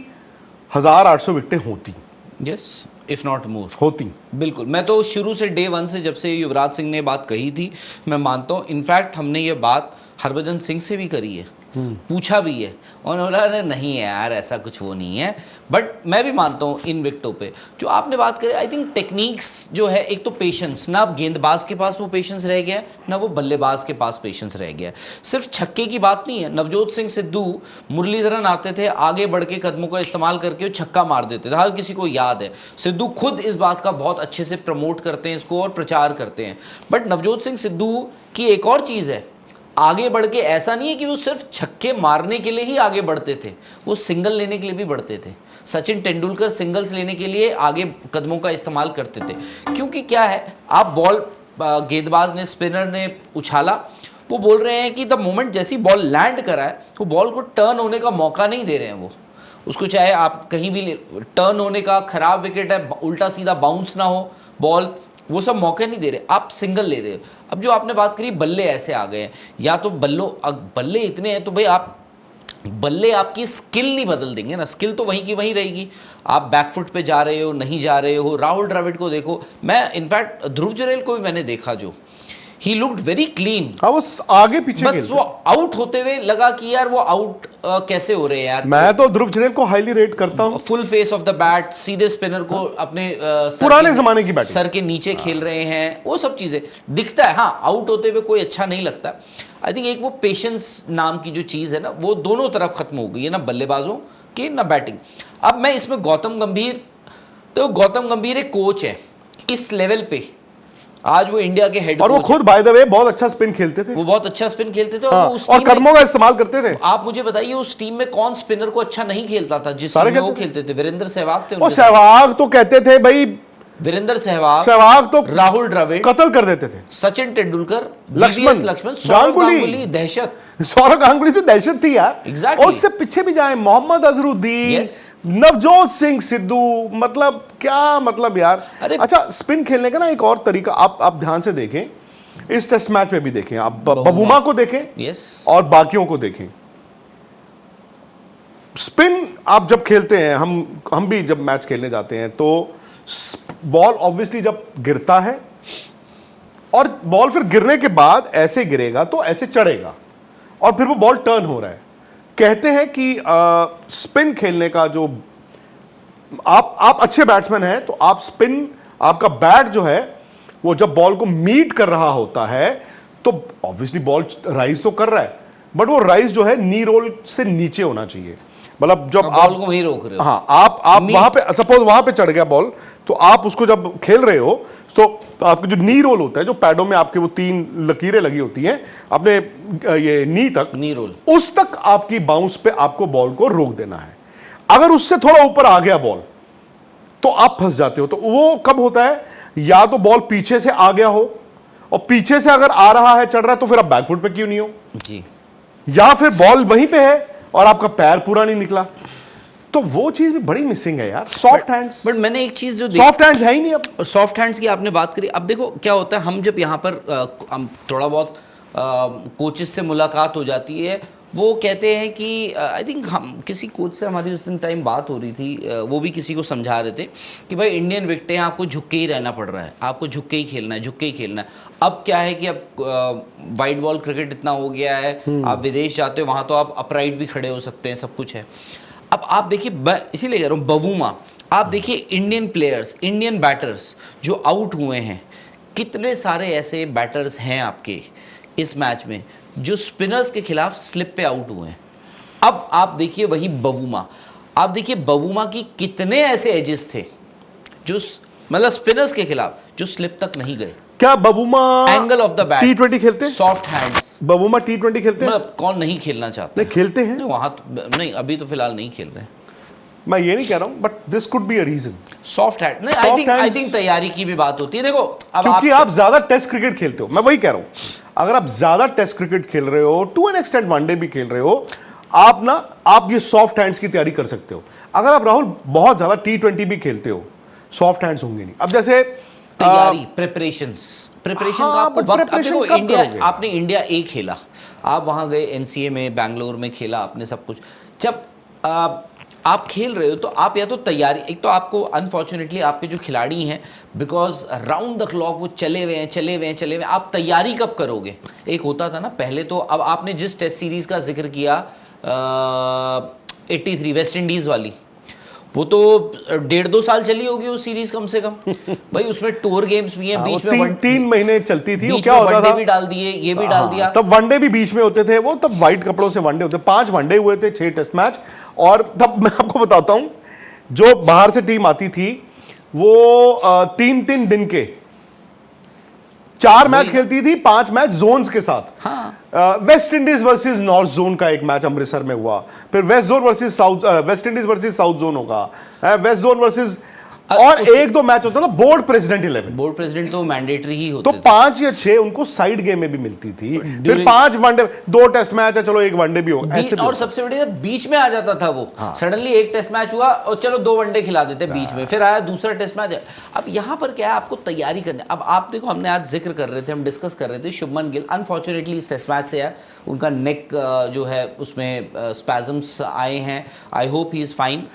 1800 विकेटें होती, यस इफ नॉट मोर होती। बिल्कुल, मैं तो शुरू से डे वन से, जब से युवराज सिंह ने बात कही थी, मैं मानता हूँ, इनफैक्ट हमने ये बात हरभजन सिंह से भी करी है, पूछा भी है, उन्होंने नहीं है यार ऐसा कुछ वो नहीं है, बट मैं भी मानता हूँ इन विकेटों पे जो आपने बात करी, आई थिंक टेक्निक्स जो है, एक तो पेशेंस, ना अब गेंदबाज के पास वो पेशेंस रह गया है, ना वो बल्लेबाज के पास पेशेंस रह गया है। सिर्फ छक्के की बात नहीं है, नवजोत सिंह सिद्धू, मुरलीधरन आते थे, आगे बढ़ के कदमों का इस्तेमाल करके वो छक्का मार देते थे, हर किसी को याद है। सिद्धू खुद इस बात का बहुत अच्छे से प्रमोट करते हैं इसको और प्रचार करते हैं, बट नवजोत सिंह सिद्धू की एक और चीज़ है, आगे बढ़ के ऐसा नहीं है कि वो सिर्फ छक्के मारने के लिए ही आगे बढ़ते थे, वो सिंगल लेने के लिए भी बढ़ते थे। सचिन तेंदुलकर सिंगल्स लेने के लिए आगे कदमों का इस्तेमाल करते थे, क्योंकि क्या है, आप बॉल, गेंदबाज ने, स्पिनर ने उछाला, वो बोल रहे हैं कि द मोमेंट जैसी बॉल लैंड करा है, वो बॉल को टर्न होने का मौका नहीं दे रहे हैं, वो उसको चाहे आप कहीं भी टर्न होने का, खराब विकेट है, उल्टा सीधा बाउंस ना हो बॉल, वो सब मौके नहीं दे रहे, आप सिंगल ले रहे हो। अब जो आपने बात करी, बल्ले ऐसे आ गए हैं, या तो बल्ले इतने हैं तो भाई आप बल्ले आपकी स्किल नहीं बदल देंगे ना, स्किल तो वहीं की वहीं रहेगी। आप बैकफुट पे जा रहे हो, नहीं जा रहे हो, राहुल द्रविड़ को देखो, मैं इनफैक्ट ध्रुव जुरैल को भी मैंने देखा, जो ही लुक्ड वेरी क्लीन, हाँ वो आगे पीछे, बस वो आउट होते हुए लगा कि यार वो आउट कैसे हो रहे हैं यार। मैं तो ध्रुव जुरैल को हाईली रेट करता हूं, full face of the bat, सीधे स्पिनर को अपने पुराने जमाने की बैटिंग, सर के नीचे खेल रहे हैं, वो सब चीजें दिखता है। हाँ, आउट होते हुए कोई अच्छा नहीं लगता। आई थिंक एक वो पेशेंस नाम की जो चीज़ है ना, वो दोनों तरफ खत्म हो गई है, ना बल्लेबाजों की ना बैटिंग। अब मैं इसमें गौतम गंभीर, तो गौतम गंभीर एक कोच है इस लेवल पे, आज वो इंडिया के हेड, और वो खुद बाय द वे बहुत अच्छा स्पिन खेलते थे, वो बहुत अच्छा स्पिन खेलते थे, हाँ, और उस और कदमों का इस्तेमाल करते थे। आप मुझे बताइए उस टीम में कौन स्पिनर को अच्छा नहीं खेलता था, जिस टीम में वो खेलते थे? वीरेंद्र सहवाग थे, और सहवाग तो कहते थे भाई, वीरेंद्र सहवाग तो राहुल द्रविड़ कत्ल कर देते थे, सचिन तेंदुलकर, लक्ष्मण, सौरव गांगुली, दहशत। सौरव गांगुली तो दहशत थी यार, Exactly. और उससे पीछे भी जाए मोहम्मद अजहरुद्दीन, नवजोत सिंह सिद्धू, मतलब क्या मतलब यार। अच्छा, स्पिन खेलने का ना एक और तरीका आप ध्यान से देखें, इस टेस्ट मैच में भी देखें, आप बबूमा को देखें, yes. और बाकियों को देखें, स्पिन आप जब खेलते हैं, हम भी जब मैच खेलने जाते हैं तो बॉल ऑब्वियसली जब गिरता है और बॉल फिर गिरने के बाद ऐसे गिरेगा तो ऐसे चढ़ेगा और फिर वो बॉल टर्न हो रहा है। कहते हैं कि स्पिन खेलने का जो आप अच्छे बैट्समैन हैं तो आप स्पिन, आपका बैट जो है वो जब बॉल को मीट कर रहा होता है तो ऑब्वियसली बॉल राइज तो कर रहा है, बट वो राइज जो है नी रोल से नीचे होना चाहिए। मतलब जब आप बॉल को वहीं रोक रहे हो, हाँ, आप वहां पे सपोज वहां पे चढ़ गया बॉल, तो आप उसको जब खेल रहे हो तो आपका जो नी रोल होता है, जो पैडों में आपके वो 3 लकीरें लगी होती हैं अपने ये नी तक, नी रोल, उस तक आपकी बाउंस पे आपको बॉल को रोक देना है। अगर उससे थोड़ा ऊपर आ गया बॉल तो आप फंस जाते हो। तो वो कब होता है, या तो बॉल पीछे से आ गया हो और पीछे से अगर आ रहा है, चढ़ रहा है, तो फिर आप बैकफुट पे क्यों नहीं हो, जी, या फिर बॉल वहीं पे है और आपका पैर पूरा नहीं निकला, तो वो चीज भी बड़ी मिसिंग है यार। सॉफ्ट हैंड्स, बट मैंने एक चीज जो सॉफ्ट हैंड्स है ही नहीं अब। सॉफ्ट हैंड्स की आपने बात करी, अब देखो क्या होता है, हम जब यहाँ पर हम थोड़ा बहुत कोचेस से मुलाकात हो जाती है, वो कहते हैं कि आई थिंक हम किसी कोच से हमारी उस दिन टाइम बात हो रही थी, वो भी किसी को समझा रहे थे कि भाई इंडियन विकेटें हैं, आपको झुक के ही रहना पड़ रहा है, आपको झुक के ही खेलना है, झुक के ही खेलना है। अब क्या है कि अब वाइड बॉल क्रिकेट इतना हो गया है, आप विदेश जाते हो वहाँ तो आप अपराइट भी खड़े हो सकते हैं, सब कुछ है। अब आप देखिए, मैं इसीलिए कह रहा हूँ बवूमा, आप देखिए इंडियन प्लेयर्स, इंडियन बैटर्स जो आउट हुए हैं, कितने सारे ऐसे बैटर्स हैं आपके इस मैच में जो स्पिनर्स के खिलाफ स्लिप पे आउट हुए हैं। अब आप देखिए वही बवूमा, आप देखिए बवूमा की कितने ऐसे एजेस थे जो मतलब स्पिनर्स के खिलाफ जो स्लिप तक नहीं गए। क्या बबूमा angle of the bat, T20 खेलते हैं? सॉफ्ट हैंड्स, बबूमा T20 खेलते हैं? मतलब कौन नहीं खेलना चाहता? नहीं खेलते हैं, वहां तो नहीं, अभी तो फिलहाल नहीं खेल रहे हैं। मैं ये नहीं कह रहा हूं, but this could be a reason. Soft hand नहीं, आई थिंक तैयारी की भी बात होती है। देखो अब क्योंकि आप ज्यादा टेस्ट क्रिकेट खेलते हो, मैं वही कह रहा हूं, अगर आप ज्यादा टेस्ट क्रिकेट खेल रहे हो, टू एन एक्सटेंट वनडे भी खेल रहे हो, आप ये सॉफ्ट हैंड्स की तैयारी कर सकते हो। अगर आप राहुल बहुत ज्यादा T20 भी खेलते हो, सॉफ्ट हैंड्स होंगे नहीं। अब जैसे तैयारी, प्रिपरेशन का आपको वक्त, अब देखो इंडिया, आपने इंडिया ए खेला, आप वहां गए NCA में, बैंगलोर में खेला आपने सब कुछ। जब आप खेल रहे हो तो आप या तो तैयारी, एक तो आपको अनफॉर्चुनेटली आपके जो खिलाड़ी हैं बिकॉज राउंड द क्लॉक वो चले हुए हैं, आप तैयारी कब करोगे? एक होता था ना पहले तो, अब आपने जिस टेस्ट सीरीज का जिक्र किया 83 वेस्ट इंडीज वाली, वो तो 1.5-2 साल चली होगी वो सीरीज कम से कम भाई, उसमें टूर गेम्स भी हैं बीच में, 3 महीने चलती थी। बीच क्या में होता वनडे था, भी डाल दिए, ये भी डाल दिया, तब वनडे भी बीच में होते थे, वो तब व्हाइट कपड़ों से वनडे होते, 5 वनडे हुए थे, 6 टेस्ट मैच। और तब मैं आपको बताता हूं, जो बाहर से टीम आती थी वो 3-3 दिन के 4 मैच खेलती थी, 5 मैच जोन्स के साथ। हाँ। West Indies versus north zone का एक मैच अमृतसर में हुआ, फिर west zone versus south, West Indies versus south zone होगा, वेस्ट जोन वर्सेस, और 1-2 मैच होता था बोर्ड प्रेसिडेंट 11। बोर्ड प्रेसिडेंट तो मैंडेटरी ही होते तो 5 या 6 उनको साइड गेम में भी मिलती थी, फिर 5 वनडे, 2 टेस्ट मैच है, चलो 1 वनडे भी होगा ऐसे। और सबसे बड़ी बीच में आ जाता था वो, सडनली 1 टेस्ट मैच हुआ और चलो 2 वनडे खिला देते बीच में, फिर आया दूसरा टेस्ट मैच। अब यहाँ पर क्या है, आपको तैयारी करनी। अब आप देखो, हमने आज जिक्र कर रहे थे, हम डिस्कस कर रहे थे शुभमन गिल, अनफॉर्चुनेटली इस टेस्ट मैच से यार उनका नेक जो है उसमें स्पैजम्स आए हैं। I hope he is fine,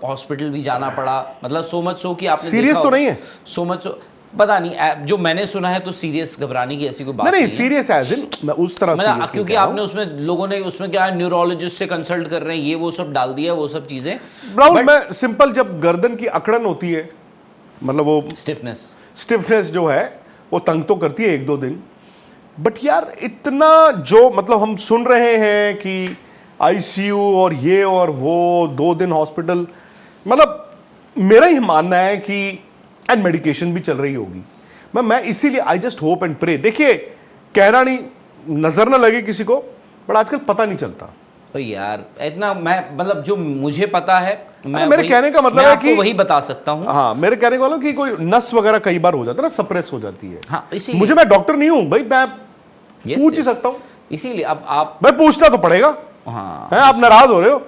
hospital भी जाना पड़ा, मतलब सो मच सो कि आपने सीरियस तो नहीं है, सो मच सो, पता नहीं, जो मैंने सुना है तो सीरियस घबराने की ऐसी कोई बात नहीं, सीरियस एज इन मैं उस तरह से, क्योंकि आपने उसमें लोगों ने उसमें क्या न्यूरोलॉजिस्ट से कंसल्ट कर रहे हैं, ये वो सब डाल दिया, वो सब चीजें। राहुल मैं सिंपल, जब गर्दन की अकड़न होती है, मतलब वो स्टिफनेस जो है वो तंग तो करती है 1-2 दिन, बट यार इतना जो मतलब हम सुन रहे हैं कि ICU और ये और वो 2 दिन हॉस्पिटल, मतलब मेरा ही मानना है कि एंड मेडिकेशन भी चल रही होगी। मैं इसीलिए I just hope and pray. देखिए, कहना नहीं, नजर ना लगे किसी को, बट आजकल पता नहीं चलता। तो यार इतना मैं, मतलब जो मुझे पता है, मैं मेरे कहने का मतलब है कि वही बता सकता हूँ। हाँ, मेरे कहने का मतलब कि कोई नस वगैरह कई बार हो जाता है ना, सप्रेस हो जाती है। हाँ, मुझे, मैं डॉक्टर नहीं हूं भाई, मैं पूछ ही सकता हूं, इसीलिए अब आप, मैं पूछना तो पड़ेगा। हाँ, है, आप नाराज हो रहे हो,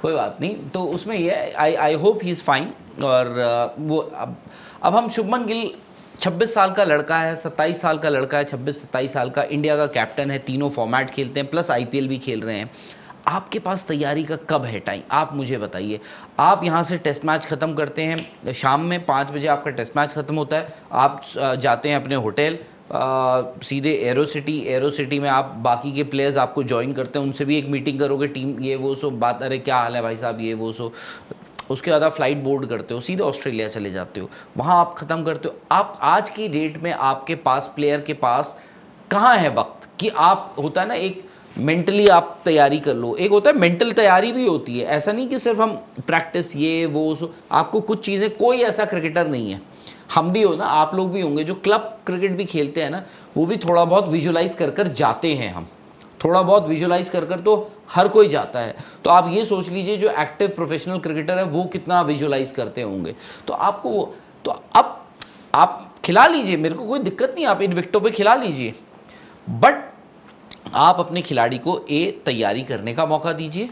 कोई बात नहीं, तो उसमें ये I hope he is fine. और वो अब हम शुभमन गिल 26 साल का लड़का है, 27 साल का लड़का है, 26-27 साल का, इंडिया का कैप्टन है, तीनों फॉर्मेट खेलते हैं, प्लस IPL भी खेल रहे हैं। आपके पास तैयारी का कब है टाइम, आप मुझे बताइए। आप यहाँ से टेस्ट मैच ख़त्म करते हैं, शाम में 5 बजे आपका टेस्ट मैच ख़त्म होता है, आप जाते हैं अपने होटल, सीधे एरो सिटी में आप बाकी के प्लेयर्स आपको ज्वाइन करते हैं, उनसे भी एक मीटिंग करोगे, टीम ये वो सो बात, अरे क्या हाल है भाई साहब ये वो सो। उसके बाद आप फ्लाइट बोर्ड करते हो, सीधे ऑस्ट्रेलिया चले जाते हो, वहाँ आप ख़त्म करते हो। आप आज की डेट में आपके पास, प्लेयर के पास कहाँ है वक्त कि आप, होता है ना एक मेंटली आप तैयारी कर लो, एक होता है मेंटल तैयारी भी होती है। ऐसा नहीं कि सिर्फ हम प्रैक्टिस ये वो सो, आपको कुछ चीज़ें, कोई ऐसा क्रिकेटर नहीं है, हम भी हो ना, आप लोग भी होंगे जो क्लब क्रिकेट भी खेलते हैं ना, वो भी थोड़ा बहुत विजुलाइज कर कर जाते हैं। हम थोड़ा बहुत विजुलाइज कर कर तो हर कोई जाता है। तो आप ये सोच लीजिए जो एक्टिव प्रोफेशनल क्रिकेटर है वो कितना विजुलाइज करते होंगे। तो आपको, तो अब आप खिला लीजिए, मेरे को कोई दिक्कत नहीं, आप इन विकेटों पे खिला लीजिए, बट आप अपने खिलाड़ी को तैयारी करने का मौका दीजिए,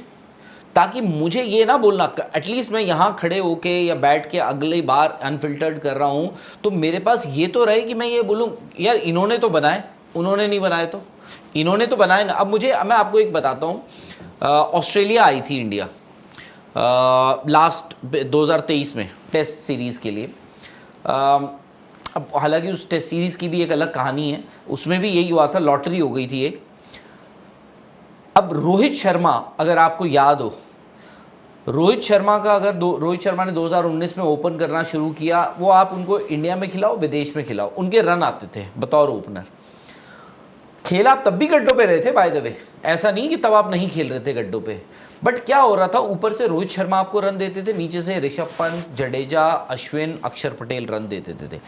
ताकि मुझे ये ना बोलना, एटलीस्ट मैं यहाँ खड़े होके या बैठ के अगली बार अनफिल्टर्ड कर रहा हूँ तो मेरे पास ये तो रहे कि मैं ये बोलूँ यार इन्होंने तो बनाए, उन्होंने नहीं बनाए, तो इन्होंने तो बनाए ना। अब मैं आपको एक बताता हूँ, ऑस्ट्रेलिया आई थी इंडिया लास्ट 2023 में टेस्ट सीरीज़ के लिए। अब हालांकि उस टेस्ट सीरीज़ की भी एक अलग कहानी है, उसमें भी यही हुआ था, लॉटरी हो गई थी एक। अब रोहित शर्मा, अगर आपको याद हो, रोहित शर्मा ने 2019 में ओपन करना शुरू किया, वो आप उनको इंडिया में खिलाओ, विदेश में खिलाओ, उनके रन आते थे बतौर ओपनर। खेल आप तब भी गड्ढों पे रहे थे बाय द वे, ऐसा नहीं कि तब आप नहीं खेल रहे थे गड्ढों पे, बट क्या हो रहा था, ऊपर से रोहित शर्मा आपको रन देते थे, नीचे से ऋषभ पंत, जडेजा, अश्विन, अक्षर पटेल रन देते थे।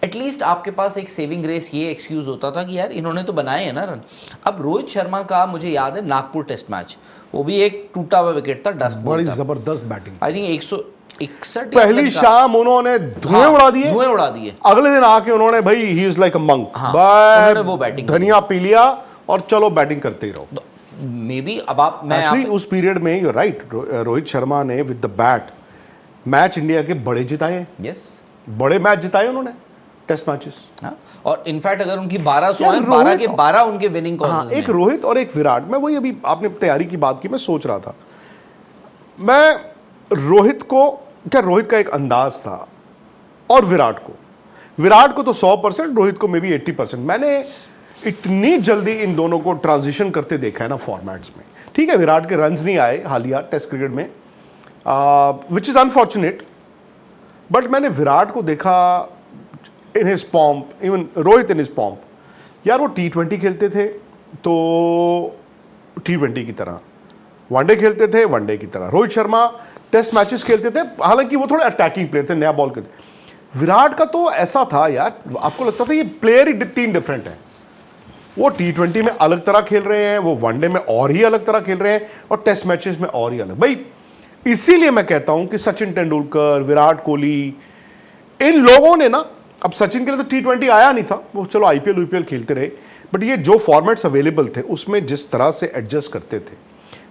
एटलीस्ट आपके पास एक सेविंग ग्रेस, ये एक्सक्यूज़ होता था कि यार इन्होंने तो बनाए हैं ना रन। अब रोहित शर्मा का मुझे याद है नागपुर टेस्ट मैच, वो भी एक टूटा हुआ विकेट था, डस्ट बॉल बड़ी था, जबरदस्त बैटिंग, आई थिंक 161 पहली शाम उन्होंने धुएं उड़ा दिए। अगले दिन आके उन्होंने, भाई he is like a monk, उन्होंने वो बैटिंग धनिया पी लिया और चलो बैटिंग करते ही रहो। मे बी अब आप, मैं एक्चुअली उस पीरियड में यू राइट, रोहित शर्मा ने with the bat match India के बड़े जिताए, यस, बड़े मैच जिताए उन्होंने, टेस्ट मैचेस। हाँ, और इनफैक्ट अगर उनकी 1200 हैं, 12 के 12 उनके विनिंग कॉजेस में। एक रोहित और एक विराट, मैं वही, अभी आपने तैयारी की बात की, मैं सोच रहा था, मैं रोहित को, क्या रोहित का एक अंदाज था, और विराट को तो 100%, रोहित को मे बी 80%। मैंने इतनी जल्दी इन दोनों को ट्रांजिशन करते देखा है ना फॉर्मेट्स में। ठीक है, विराट के रन्स नहीं आए हालिया टेस्ट क्रिकेट में, विच इज अनफॉर्चुनेट, बट मैंने विराट को देखा in his pomp, even Rohit in his pomp. यार वो T20 खेलते थे तो T20 की तरह, वनडे खेलते थे वनडे की तरह, रोहित शर्मा टेस्ट मैचेस खेलते थे, हालांकि वो थोड़े अटैकिंग प्लेयर थे, नया बॉल खेलते। विराट का तो ऐसा था यार, आपको लगता था ये प्लेयर ही 3 डिफरेंट है, वो T20 में अलग तरह खेल रहे हैं, वो वनडे में और ही अलग तरह खेल रहे हैं, और टेस्ट मैचेस में और ही अलग। भाई इसीलिए मैं कहता हूं कि सचिन तेंदुलकर, विराट कोहली, इन लोगों ने ना, अब सचिन के लिए तो T20 आया नहीं था, वो चलो IPL खेलते रहे, बट ये जो फॉर्मेट्स अवेलेबल थे उसमें जिस तरह से एडजस्ट करते थे,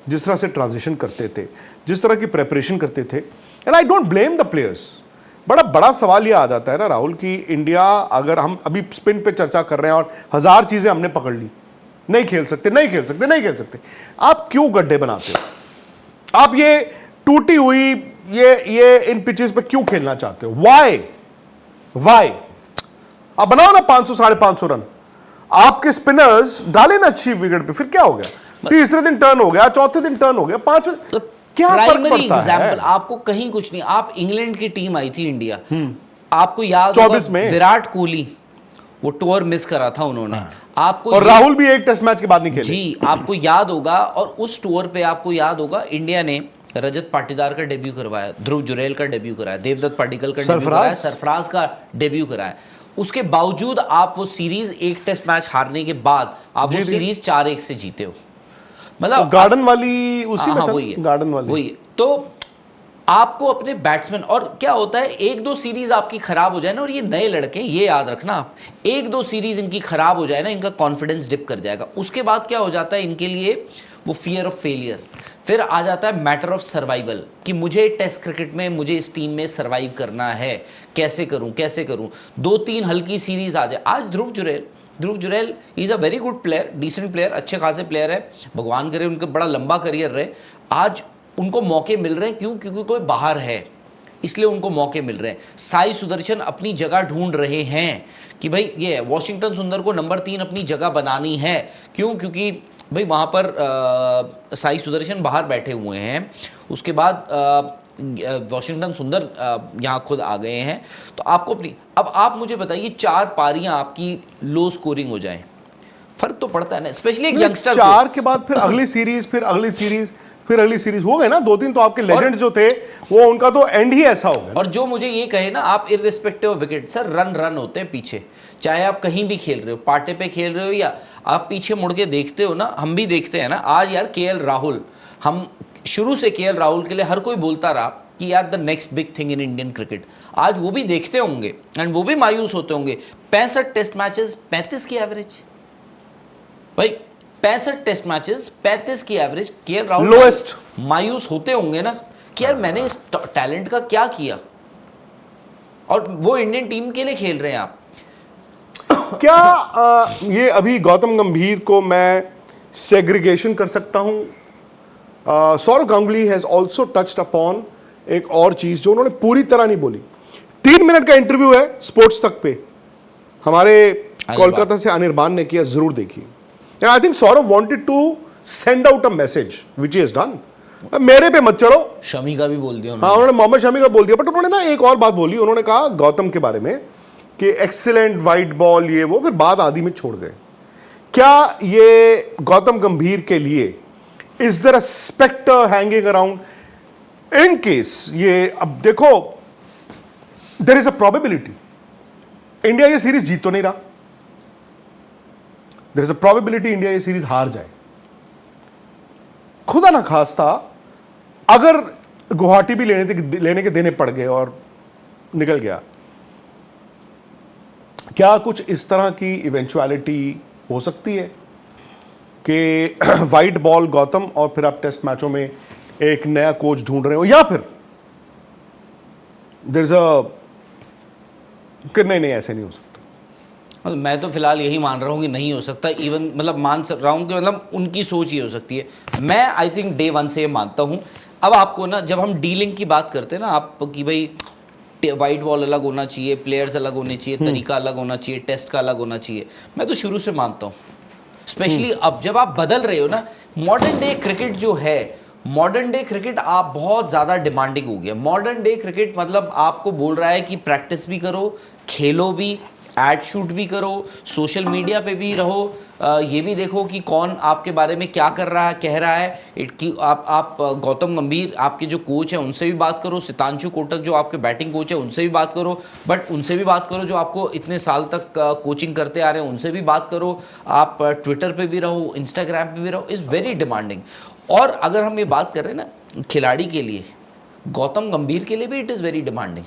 जिस तरह से ट्रांजिशन करते थे, जिस तरह की प्रेपरेशन करते थे, and I don't blame the players. बड़ा सवाल ये आ जाता है ना राहुल कि इंडिया, अगर हम अभी स्पिन पे चर्चा कर रहे हैं और 1000 चीजें हमने पकड़ ली, नहीं खेल सकते, आप क्यों गड्ढे बनाते हो? आप ये टूटी हुई ये इन पिचेस पे क्यों खेलना चाहते हो? वाई? आप बनाओ ना 500 550 रन, आपके स्पिनर्स डाले ना अच्छी विकेट पे, फिर क्या हो गया? तीसरे दिन टर्न हो गया, चौथे दिन टर्न हो गया, 5वें, क्या प्राइमरी एग्जाम्पल आपको कहीं कुछ नहीं। आप इंग्लैंड की टीम आई थी इंडिया, आपको याद 24 में विराट कोहली वो टूर मिस करा था उन्होंने, आपको, और राहुल भी एक टेस्ट मैच के बाद नहीं खेले जी, आपको याद होगा। और उस टूर पे आपको याद होगा इंडिया ने रजत पाटीदार का डेब्यू करवाया, ध्रुव जुरैल का डेब्यू कराया, देवदत्त पाडिक्कल का डेब्यू कराया, सरफराज का डेब्यू कराया। उसके बावजूद आप वो सीरीज, एक टेस्ट मैच हारने के बाद आप वो सीरीज 4-1 से जीते हो। मतलब गार्डन वाली उसी में, वही है, गार्डन वाली वही। तो आपको अपने बैट्समैन, और क्या होता है, 1-2 सीरीज आपकी खराब हो जाए ना, और ये नए लड़के, ये याद रखना आप, 1-2 सीरीज इनकी खराब हो जाए ना, इनका कॉन्फिडेंस डिप कर जाएगा। उसके बाद क्या हो जाता है इनके लिए, वो फियर ऑफ फेलियर, फिर आ जाता है मैटर ऑफ सर्वाइवल, कि मुझे टेस्ट क्रिकेट में, मुझे इस टीम में सर्वाइव करना है, कैसे करूं 2-3 हल्की सीरीज आ जाए। आज Dhruv Jurel Dhruv Jurel is a very good player, decent player, अच्छे खासे प्लेयर है, भगवान करे उनका बड़ा लंबा करियर रहे। आज उनको मौके मिल रहे हैं, क्यों? क्योंकि कोई बाहर है, इसलिए उनको मौके मिल रहे हैं। साई सुदर्शन अपनी जगह ढूंढ रहे हैं कि भाई ये वॉशिंगटन सुंदर को नंबर 3 अपनी जगह बनानी है। क्यों? क्योंकि भाई वहाँ पर साई सुदर्शन बाहर बैठे हुए हैं, उसके बाद वॉशिंगटन सुंदर यहाँ खुद आ गए हैं, तो आपको अपनी, अब आप मुझे बताइए 4 पारियां आपकी लो स्कोरिंग हो जाएं, फर्क तो पड़ता है ना, स्पेशली एक यंगस्टर 4 के बाद फिर अगली सीरीज, फिर अगली सीरीज, फिर अगली सीरीज हो गए ना 2-3, तो आपके लेजेंड्स जो थे वो उनका तो एंड ही ऐसा हो गया। और जो मुझे ये कहे ना, आप irrespective of wicket sir, run होते हैं पीछे, चाहे आप कहीं भी खेल रहे हो, पाटे पे खेल रहे हो या आप पीछे मुड़ के देखते हो ना, हम भी देखते हैं ना। आज यार केएल राहुल, हम शुरू से केएल राहुल के लिए हर कोई बोलता रहा कि यार the next big thing in Indian cricket, आज वो भी देखते होंगे एंड वो भी मायूस होते होंगे। 65 टेस्ट मैचेस, 35 की एवरेज भाई, 65 टेस्ट मैचेस, 35 की एवरेज, केएल राहुल लोएस्ट। मायूस होते होंगे ना कि यार मैंने इस टैलेंट का क्या किया, और वो इंडियन टीम के लिए खेल रहे हैं आप। क्या ये अभी गौतम गंभीर को मैं सेग्रीगेशन कर सकता हूं? Sourav Ganguly has also touched upon एक और चीज जो उन्होंने पूरी तरह नहीं बोली। 3 मिनट का इंटरव्यू है स्पोर्ट्स तक पे, हमारे कोलकाता से अनिर्बान ने किया, जरूर देखिए। And I think Sourav wanted to send out a message which he has done. मेरे पे मत चढ़ो, शमी का भी बोल दिया हाँ उन्होंने मोहम्मद शमी का बोल दिया, बट उन्होंने ना एक और बात बोली, उन्होंने कहा गौतम के बारे में कि एक्सीलेंट वाइट बॉल ये वो, फिर बात आदि में छोड़ गए। क्या ये गौतम गंभीर के लिए is there a specter hanging around in case ये, अब देखो there is a probability India ये सीरीज जीत तो नहीं रहा, there is a probability India ये सीरीज हार जाए। खुदा ना खास्ता अगर गुवाहाटी भी लेने के देने पड़ गए और निकल गया, क्या कुछ इस तरह की इवेंचुअलिटी हो सकती है कि वाइट बॉल गौतम और फिर आप टेस्ट मैचों में एक नया कोच ढूंढ रहे हो, या फिर देयर इज अ कि नहीं ऐसे नहीं हो सकता? मैं तो फिलहाल यही मान रहा हूँ कि नहीं हो सकता। इवन मतलब मान रहा हूँ कि मतलब उनकी सोच ही हो सकती है। मैं आई थिंक डे 1 से ये मानता हूँ। अब आपको ना, जब हम डीलिंग की बात करते हैं ना आप, कि भाई वाइट बॉल अलग होना चाहिए, प्लेयर्स अलग होने चाहिए, तरीका अलग होना चाहिए, टेस्ट का अलग होना चाहिए, मैं तो शुरू से मानता हूँ। स्पेशली अब जब आप बदल रहे हो ना, मॉडर्न डे क्रिकेट जो है, मॉडर्न डे क्रिकेट आप बहुत ज़्यादा डिमांडिंग हो गया। मॉडर्न डे क्रिकेट मतलब आपको बोल रहा है कि प्रैक्टिस भी करो, खेलो भी, एड शूट भी करो, सोशल मीडिया पे भी रहो, ये भी देखो कि कौन आपके बारे में क्या कर रहा है, कह रहा है कि आप गौतम गंभीर आपके जो कोच हैं उनसे भी बात करो, सितांशु कोटक जो आपके बैटिंग कोच है उनसे भी बात करो, बट उनसे भी बात करो जो आपको इतने साल तक कोचिंग करते आ रहे हैं उनसे भी बात करो, आप ट्विटर पे भी रहो, इंस्टाग्राम पे भी रहो, इज़ वेरी डिमांडिंग। और अगर हम ये बात कर रहे हैं ना खिलाड़ी के लिए, गौतम गंभीर के लिए भी इट इज़ वेरी डिमांडिंग।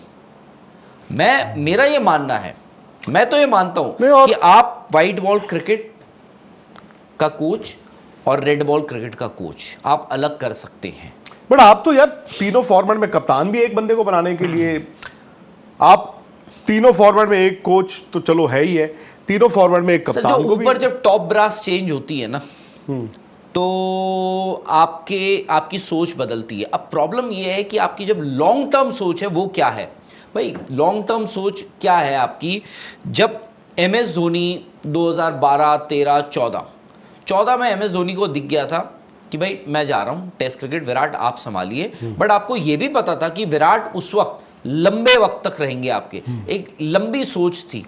मेरा ये मानना है, मैं तो ये मानता हूं कि आप वाइट बॉल क्रिकेट का कोच और रेड बॉल क्रिकेट का कोच आप अलग कर सकते हैं। बट आप तो यार तीनों फॉर्मेट में कप्तान भी एक बंदे को बनाने के लिए, आप तीनों फॉर्मेट में एक कोच तो चलो है ही है, तीनों फॉर्मेट में एक कप्तान जो ऊपर जब टॉप ब्रास चेंज होती है ना, तो आपकी सोच बदलती है। अब प्रॉब्लम यह है कि आपकी जब लॉन्ग टर्म सोच है वो क्या है भाई, लॉन्ग टर्म सोच क्या है आपकी? जब MS धोनी 2012, 13, 14 में MS धोनी को दिख गया था कि भाई मैं जा रहा हूं टेस्ट क्रिकेट, विराट आप संभालिए, बट आपको यह भी पता था कि विराट उस वक्त लंबे वक्त तक रहेंगे आपके, एक लंबी सोच थी,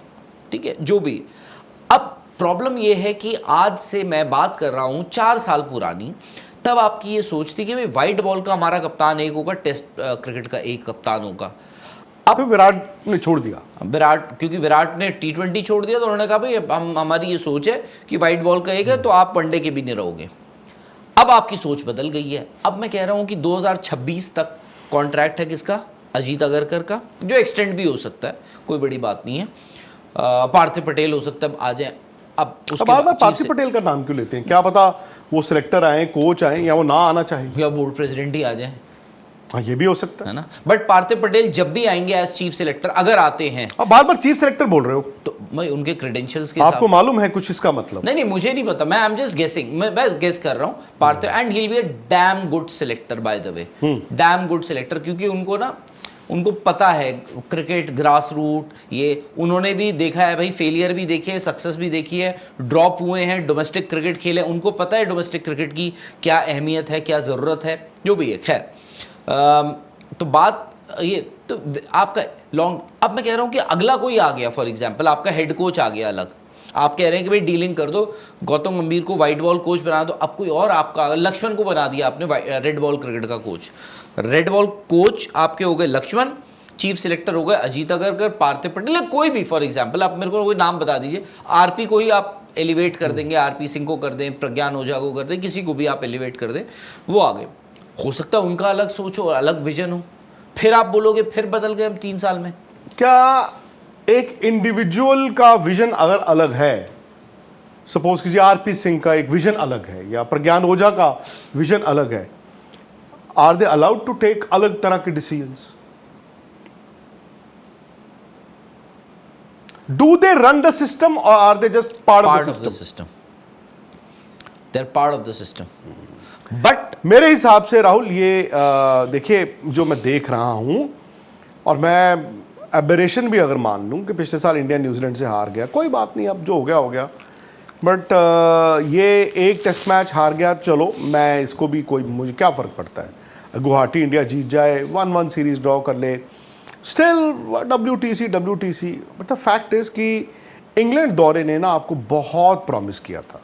ठीक है, जो भी। अब प्रॉब्लम यह है कि आज से मैं बात कर रहा हूं 4 साल पुरानी, तब आपकी ये सोच थी कि भाई वाइट बॉल का हमारा कप्तान एक होगा, टेस्ट क्रिकेट का एक कप्तान होगा। अब विराट ने छोड़ दिया, क्योंकि विराट ने T20 छोड़ दिया, तो उन्होंने कहा भाई हमारी ये सोच है कि वाइट बॉल का एक है, तो आप वनडे के भी नहीं रहोगे। अब आपकी सोच बदल गई है। अब मैं कह रहा हूं कि 2026 तक कॉन्ट्रैक्ट है किसका? अजीत अगरकर का, जो एक्सटेंड भी हो सकता है, कोई बड़ी बात नहीं है। पार्थिव पटेल हो सकता है आ जाए। अब बार-बार पार्थिव पटेल का नाम क्यों लेते हैं? क्या पता वो सिलेक्टर आए, कोच आए, या वो ना आना चाहिए, या बोर्ड प्रेसिडेंट ही आ जाए। हाँ, ये भी हो सकता है ना। बट पार्थिव पटेल जब भी आएंगे एज चीफ सिलेक्टर, अगर आते हैं, आप बार बार चीफ सेलेक्टर बोल रहे हो, तो मैं उनके क्रेडेंशियल्स के आपको मालूम है कुछ इसका मतलब? नहीं मुझे नहीं पता, मैं आई एम जस्ट गेसिंग, मैं गेस कर रहा हूं Parthiv, and he will be a damn good selector by the way, damn good selector, क्योंकि उनको पता है क्रिकेट ग्रास रूट, ये उन्होंने भी देखा है भाई, फेलियर भी देखी है, सक्सेस भी देखी है, ड्रॉप हुए हैं, डोमेस्टिक क्रिकेट खेले, उनको पता है डोमेस्टिक क्रिकेट की क्या अहमियत है, क्या ज़रूरत है, जो भी है। खैर तो बात ये तो आपका लॉन्ग, अब मैं कह रहा हूँ कि अगला कोई आ गया, फॉर एग्जांपल आपका हेड कोच आ गया अलग, आप कह रहे हैं कि भाई डीलिंग कर दो, गौतम गंभीर को वाइट बॉल कोच बना दो, अब कोई और आपका, लक्ष्मण को बना दिया आपने रेड बॉल क्रिकेट का कोच, रेड बॉल कोच आपके हो गए लक्ष्मण, चीफ सिलेक्टर हो गए अजीत अगरकर, पार्थिव पटेल, कोई भी फॉर एग्जांपल आप मेरे को कोई नाम बता दीजिए, आरपी को ही आप एलिवेट कर देंगे, आरपी सिंह को कर दें, प्रज्ञान ओझा को कर दें, किसी को भी आप एलिवेट कर दें, वो आ गए, हो सकता है उनका अलग सोच हो, अलग विजन हो, फिर आप बोलोगे फिर बदल गए हम 3 साल में। क्या एक इंडिविजुअल का विजन अगर अलग है, सपोज कीजिए आरपी सिंह का एक विजन अलग है या प्रज्ञान ओझा का विजन अलग है, are they allowed to take अलग तरह के decisions? Do they run the system और are they just part of the system? They are part of the system. But मेरे हिसाब से राहुल, ये देखिए जो मैं देख रहा हूं, और मैं एबरेशन भी अगर मान लूं कि पिछले साल इंडिया न्यूजीलैंड से हार गया, कोई बात नहीं, अब जो हो गया हो गया, बट ये एक टेस्ट मैच हार गया, चलो मैं इसको भी, कोई मुझे क्या फ़र्क पड़ता है, गुवाहाटी इंडिया जीत जाए, 1-1 सीरीज ड्रॉ कर ले, still WTC, but the fact is कि इंग्लैंड दौरे ने ना आपको बहुत प्रॉमिस किया था,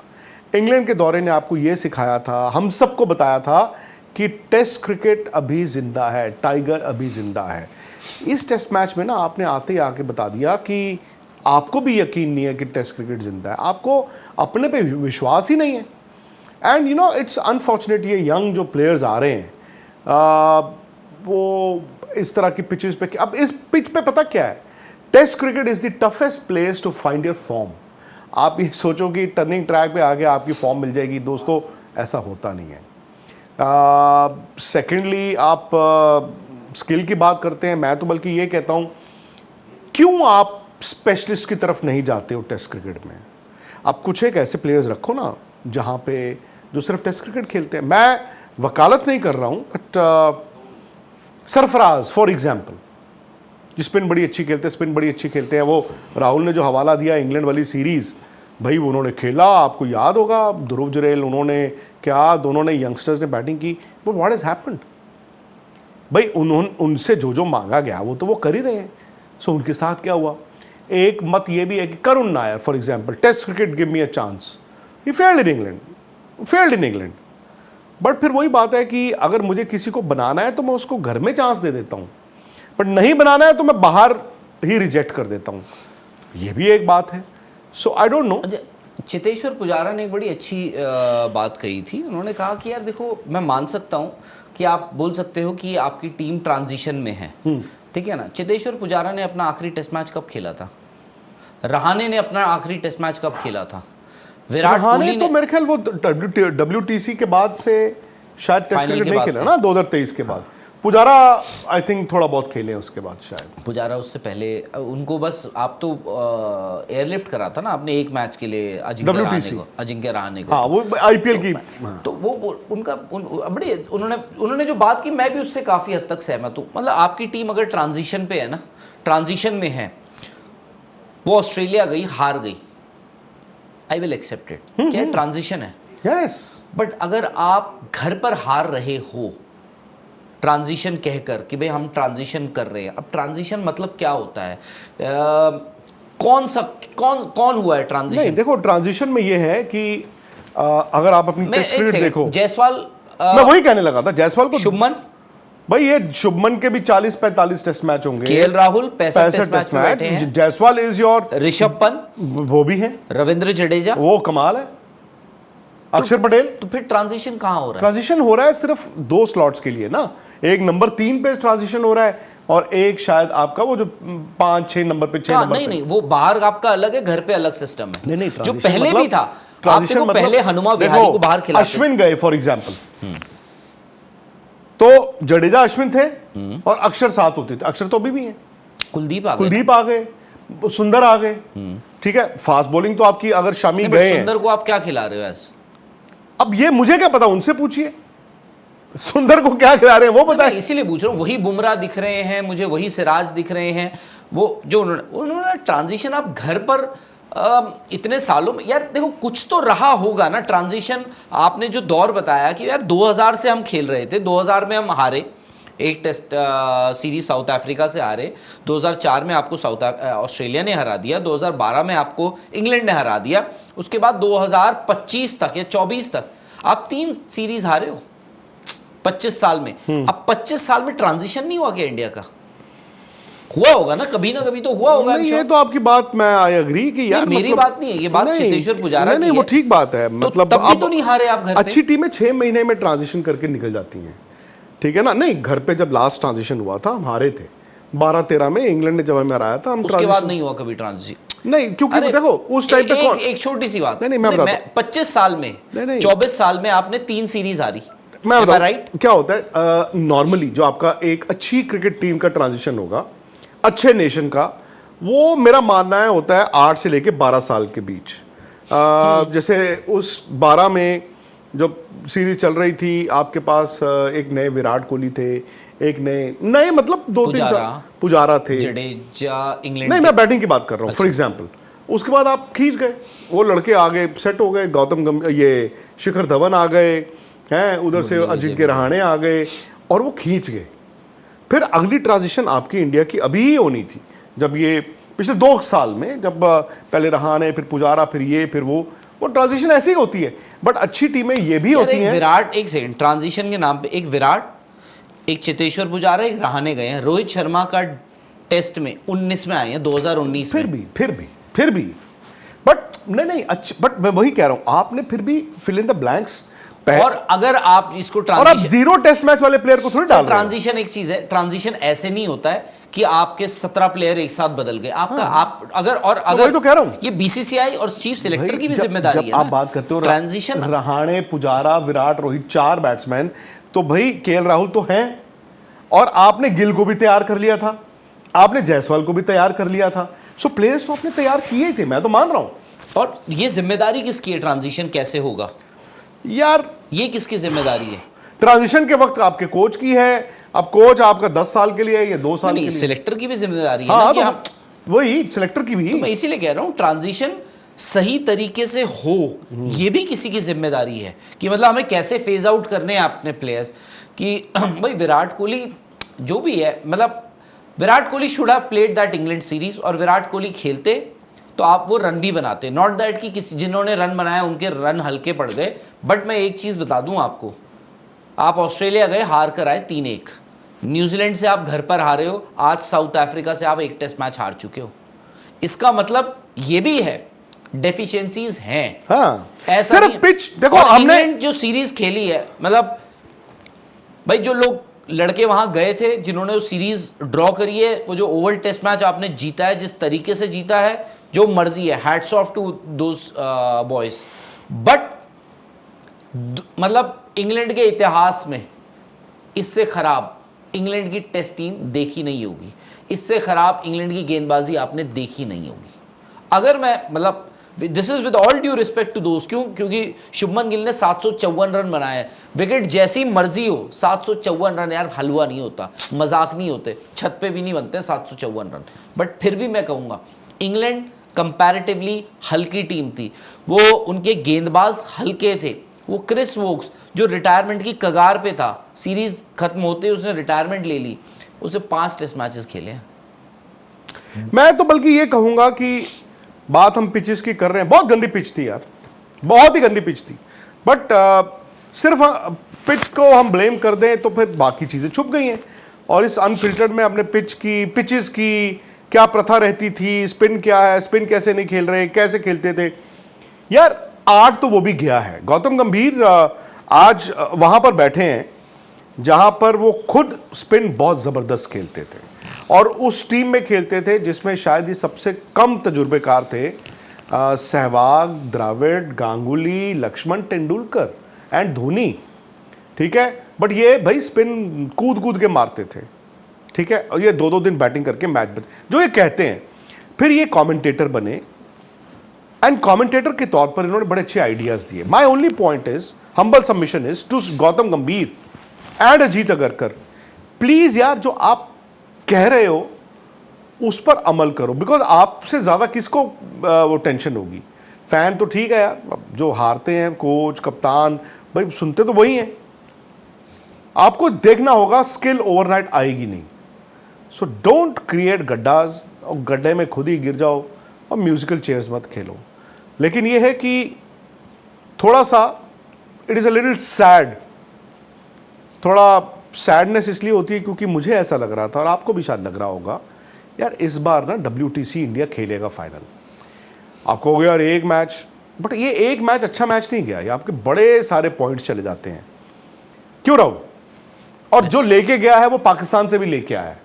इंग्लैंड के दौरे ने आपको ये सिखाया था, हम सबको बताया था कि टेस्ट क्रिकेट अभी जिंदा है, टाइगर अभी जिंदा है। इस टेस्ट मैच में ना आपने आते ही आके बता दिया कि आपको भी यकीन नहीं है कि टेस्ट क्रिकेट जिंदा है, आपको अपने पे विश्वास ही नहीं है। And you know it's unfortunate, ये यंग जो प्लेयर्स आ रहे हैं वो इस तरह की पिचेस पे, अब इस पिच पे पता क्या है, test cricket is the toughest place to find your form. आप ये सोचो कि टर्निंग ट्रैक पे आगे आपकी फॉर्म मिल जाएगी, दोस्तों ऐसा होता नहीं है। सेकेंडली आप स्किल की बात करते हैं, मैं तो बल्कि ये कहता हूँ, क्यों आप स्पेशलिस्ट की तरफ नहीं जाते हो टेस्ट क्रिकेट में? आप कुछ एक ऐसे प्लेयर्स रखो ना जहाँ पे जो सिर्फ टेस्ट क्रिकेट खेलते हैं। मैं वकालत नहीं कर रहा हूँ, बट सरफराज फॉर एग्जाम्पल, जो स्पिन बड़ी अच्छी खेलते हैं, स्पिन बड़ी अच्छी खेलते हैं, वो राहुल ने जो हवाला दिया इंग्लैंड वाली सीरीज़, भाई उन्होंने खेला, आपको याद होगा ध्रुव जुरेल, उन्होंने क्या, दोनों ने यंगस्टर्स ने बैटिंग की, बट व्हाट हैज़ हैपेंड? भाई उनसे जो मांगा गया वो तो वो कर ही रहे हैं। सो उनके साथ क्या हुआ? एक मत ये भी है कि Karun Nair for example, test cricket give me a chance, he failed in England, but फिर वही बात है कि अगर मुझे किसी को बनाना है तो मैं उसको घर में चांस दे देता हूँ, बट नहीं बनाना है तो मैं बाहर ही रिजेक्ट कर देता हूँ, ये भी एक बात है। So I don't know. Cheteshwar Pujara ने एक बड़ी अच्छी बात कही थी, उन्होंने कहा कि यार देखो, मैं मान सकता हूँ कि आप बोल सकते हो कि आपकी टीम ट्रांजिशन में है, ठीक है ना। चितेश्वर पुजारा ने अपना आखिरी टेस्ट मैच कब खेला था? रहाणे ने अपना आखिरी टेस्ट मैच कब खेला था? विराट कोहली ने तो मेरे ख्याल वो WTC के बाद से शायद टेस्ट क्रिकेट नहीं खेला ना, 2023 के बाद। पुजारा आई थिंक थोड़ा बहुत खेले उसके बाद, शायद पुजारा उससे पहले, उनको बस आप तो एयरलिफ्ट करा था ना आपने एक मैच के लिए अजिंक्य रहाणे को, हाँ वो IPL की, तो वो उनका बड़े उन्होंने जो बात की, मैं भी उससे काफ़ी हद तक सहमत हूँ। मतलब आपकी टीम अगर ट्रांजिशन पे है ना, ट्रांजिशन में है, वो ऑस्ट्रेलिया गई, हार गई, आई विल एक्सेप्ट इट, क्या ट्रांजिशन है, यस। बट अगर आप घर पर हार रहे हो ट्रांजिशन कहकर कि भाई हम ट्रांजिशन कर रहे हैं, अब ट्रांजिशन मतलब क्या होता है? कौन हुआ है ट्रांजिशन? नहीं, देखो ट्रांजिशन में ये है कि अगर आप अपनी टेस्ट क्रिकेट देखो, जायसवाल, मैं वही कहने लगा था, जायसवाल को, शुभमन, भाई ये शुभमन के भी 40-45 टेस्ट मैच होंगे, केएल राहुल 65 टेस्ट मैच में बैठे हैं, जायसवाल इज योर, ऋषभ पंत वो भी है, रविंद्र जडेजा, वो कमाल है, अक्षर पटेल। तो फिर ट्रांजिशन कहाँ हो रहा है? ट्रांजिशन हो रहा है सिर्फ 2 स्लॉट्स के लिए ना, एक नंबर 3 पे ट्रांजिशन हो रहा है और एक शायद आपका वो जो 5-6 नंबर पे, 6 नंबर नहीं, वो बाहर आपका अलग है, घर पे अलग सिस्टम है। नहीं, जो पहले भी था, आप देखो पहले हनुमा विहारी को बाहर खिलाते, अश्विन गए फॉर एग्जांपल, तो जडेजा अश्विन थे और अक्षर साथ होते थे। अक्षर तो अभी भी हैं। कुलदीप आ गए। कुलदीप आ गए, सुंदर आ गए, ठीक है। फास्ट बॉलिंग तो आपकी अगर शामी नहीं, गए but हैं, सुंदर को आप क्या खिला रहे हो ऐसे? अब ये मुझे क्या पता, उनसे पूछिए सुंदर को क्या खिला रहे हैं वो मैं बताए। इसीलिए पूछ रहा हूँ, वही बुमराह दिख रहे हैं मुझे, वही सिराज दिख रहे हैं। वो जो उन्होंने ट्रांजिशन आप घर पर इतने सालों में, यार देखो कुछ तो रहा होगा ना ट्रांजिशन। आपने जो दौर बताया कि यार 2000 से हम खेल रहे थे, 2000 में हम हारे एक टेस्ट सीरीज साउथ अफ्रीका से हारे, 2004 में आपको ऑस्ट्रेलिया ने हरा दिया, 2012 में आपको इंग्लैंड ने हरा दिया, उसके बाद 2025 तक या 24 तक आप 3 सीरीज हारे हो 25 साल में। अब 25 साल में ट्रांजिशन नहीं हुआ क्या इंडिया का? हुआ होगा ना कभी तो हुआ होगा। नहीं, ये तो आपकी बात मैं आई एग्री कि यार मेरी बात नहीं है, ये बात चेतेश्वर पुजारा की नहीं, है। वो ठीक बात है। तो मतलब तब भी अब तो नहीं हारे आप घर पे। अच्छी टीमें 6 महीने में ट्रांजिशन करके निकल जाती हैं, ठीक है ना। नहीं, घर पे जब लास्ट ट्रांजिशन हुआ था हम हारे थे 12-13 में, इंग्लैंड ने जब हमें हराया था। हम उसके बाद नहीं हुआ कभी ट्रांजिशन। नहीं, क्योंकि देखो उस टाइम पे कौन, एक छोटी सी बात, नहीं, मैं बताता हूं। 25 साल में, नहीं। 24 साल में आपने 3 सीरीज हारी। मैं बताऊं राइट? क्या होता है नॉर्मली जो आपका एक अच्छी क्रिकेट टीम का ट्रांजिशन होगा, अच्छे नेशन का, वो मेरा मानना है होता है 8 से लेके 12 साल के बीच। जैसे उस 12 में जो सीरीज चल रही थी, आपके पास एक नए विराट कोहली थे, एक नए मतलब 2-3 पुजारा थे, जडेजा, इंग्लैंड। नहीं, मैं बैटिंग की बात कर रहा हूँ फॉर एग्जाम्पल। उसके बाद आप खींच गए, वो लड़के आ गए, सेट हो गए, ये शिखर धवन आ गए हैं, उधर से अजिंक्य रहाणे आ गए और वो खींच गए। फिर अगली ट्रांजिशन आपकी इंडिया की अभी ही होनी थी, जब ये पिछले 2 साल में, जब पहले रहाणे, फिर पुजारा, फिर ये, फिर वो ट्रांजिशन ऐसी ही होती है। बट अच्छी टीमें ये भी होती हैं। विराट, एक सेकंड, ट्रांजिशन के नाम पे एक विराट, एक चेतेश्वर पुजारा, एक रहाणे गए हैं। रोहित शर्मा का टेस्ट में 19 में आए हैं, 2019 में। फिर भी बट नहीं अच्छा, बट मैं वही कह रहा हूं, आपने फिर भी फिल इन द ब्लैंक्स। और अगर आप इसको और आप 0 टेस्ट मैच वाले प्लेयर को थोड़ी डाल रहे हैं। ट्रांजिशन एक चीज है, ट्रांजिशन ऐसे नहीं होता है कि आपके 17 प्लेयर एक साथ बदल गए। आपका आप अगर तो कह रहा हूं, ये बीसीसीआई और चीफ सिलेक्टर की भी जिम्मेदारी है। आप बात करते हो ट्रांजिशन, रहाणे, पुजारा, विराट, रोहित, 4 बैट्समैन, तो भाई केएल राहुल तो हैं, और आपने गिल को भी तैयार कर लिया था, आपने जायसवाल को भी तैयार कर लिया था। सो प्लेयर्स तो आपने तैयार किए ही थे, मैं तो मान रहा हूं। और ये जिम्मेदारी किसकी है? ट्रांजिशन कैसे होगा यार, ये किसकी जिम्मेदारी है? ट्रांजिशन के वक्त आपके कोच की है। अब कोच आपका 10 साल के लिए है या 2 साल के लिए? सिलेक्टर की भी जिम्मेदारी है हाँ, ना कि तो हम, वही सिलेक्टर की भी। तो मैं इसीलिए कह रहा हूं ट्रांजिशन सही तरीके से हो, ये भी किसी की जिम्मेदारी है कि मतलब हमें कैसे फेज आउट करने हैं अपने प्लेयर्स कि भाई विराट कोहली जो भी है, मतलब Virat Kohli should have played that England series, और विराट कोहली खेलते तो आप वो रन भी बनाते। नॉट दैट कि किसी जिन्होंने रन बनाया उनके रन हल्के पड़ गए। बट मैं एक चीज़ बता दूं आपको, आप ऑस्ट्रेलिया गए, हार कर आए 3-1, न्यूजीलैंड से आप घर पर हारे हो, आज साउथ अफ्रीका से आप एक टेस्ट मैच हार चुके हो। इसका मतलब ये भी है डेफिशिएंसीज हैं। हाँ, ऐसा सिर्फ पिच देखो, और हमने इंग्लैंड जो सीरीज खेली है, मतलब भाई जो लोग लड़के वहां गए थे जिन्होंने वो सीरीज ड्रॉ करी है, वो जो ओवल टेस्ट मैच आपने जीता है, जिस तरीके से जीता है, जो मर्जी है, hats off to those boys. But मतलब इंग्लैंड के इतिहास में इससे खराब इंग्लैंड की टेस्ट टीम देखी नहीं होगी, इससे खराब इंग्लैंड की गेंदबाजी आपने देखी नहीं होगी। अगर मैं मतलब this is with all due respect to दोस्त, क्योंकि शुभमन गिल ने 754 रन बनाए, विकेट जैसी मर्जी हो 754 रन, यार हलवा नहीं होता, मजाक नहीं होते, छत पे भी नहीं बनते 754 रन। बट फिर भी मैं कहूँगा इंग्लैंड कंपैरेटिवली हल्की टीम थी, वो उनके गेंदबाज हल्के थे। वो क्रिस वोक्स जो रिटायरमेंट की कगार पे था, सीरीज खत्म होते उसने रिटायरमेंट ले ली, उसे 5 टेस्ट मैचेस खेले हैं। मैं तो बल्कि ये कहूंगा कि बात हम पिचेस की कर रहे हैं, बहुत गंदी पिच थी यार, बहुत ही गंदी पिच थी। बट सिर्फ पिच को हम ब्लेम कर दें तो फिर बाकी चीजें छुप गई हैं। और इस अनफिल्टर्ड में अपने पिचेस की क्या प्रथा रहती थी, स्पिन क्या है, स्पिन कैसे नहीं खेल रहे, कैसे खेलते थे यार, आर्ट तो वो भी गया है। गौतम गंभीर आज वहां पर बैठे हैं जहां पर वो खुद स्पिन बहुत जबरदस्त खेलते थे, और उस टीम में खेलते थे जिसमें शायद ही सबसे कम तजुर्बेकार थे सहवाग, द्रविड़, गांगुली, लक्ष्मण, तेंदुलकर एंड धोनी। ठीक है, बट ये भाई स्पिन कूद कूद के मारते थे, ठीक है, और ये 2-2 दिन बैटिंग करके मैच बच जो ये कहते हैं। फिर ये कमेंटेटर बने एंड कमेंटेटर के तौर पर इन्होंने बड़े अच्छे आइडियाज दिए। My only point is, humble submission is to Gautam Gambhir and Ajit Agarkar, please यार जो आप कह रहे हो उस पर अमल करो, बिकॉज आपसे ज्यादा किसको वो टेंशन होगी। फैन तो ठीक है यार, जो हारते हैं कोच कप्तान भाई सुनते तो वही हैं, आपको देखना होगा स्किल ओवरनाइट आएगी नहीं। सो डोंट क्रिएट गड्ढाज, और गड्ढे में खुद ही गिर जाओ और म्यूजिकल चेयर्स मत खेलो। लेकिन यह है कि थोड़ा सा it is a little sad, थोड़ा सैडनेस इसलिए होती है क्योंकि मुझे ऐसा लग रहा था और आपको भी शायद लग रहा होगा यार इस बार ना WTC इंडिया खेलेगा फाइनल। आपको हो गया यार एक मैच, बट ये एक मैच अच्छा मैच नहीं गया, ये आपके बड़े सारे पॉइंट्स चले जाते हैं। क्यों राहुल? और जो लेके गया है वो पाकिस्तान से भी लेके आया है,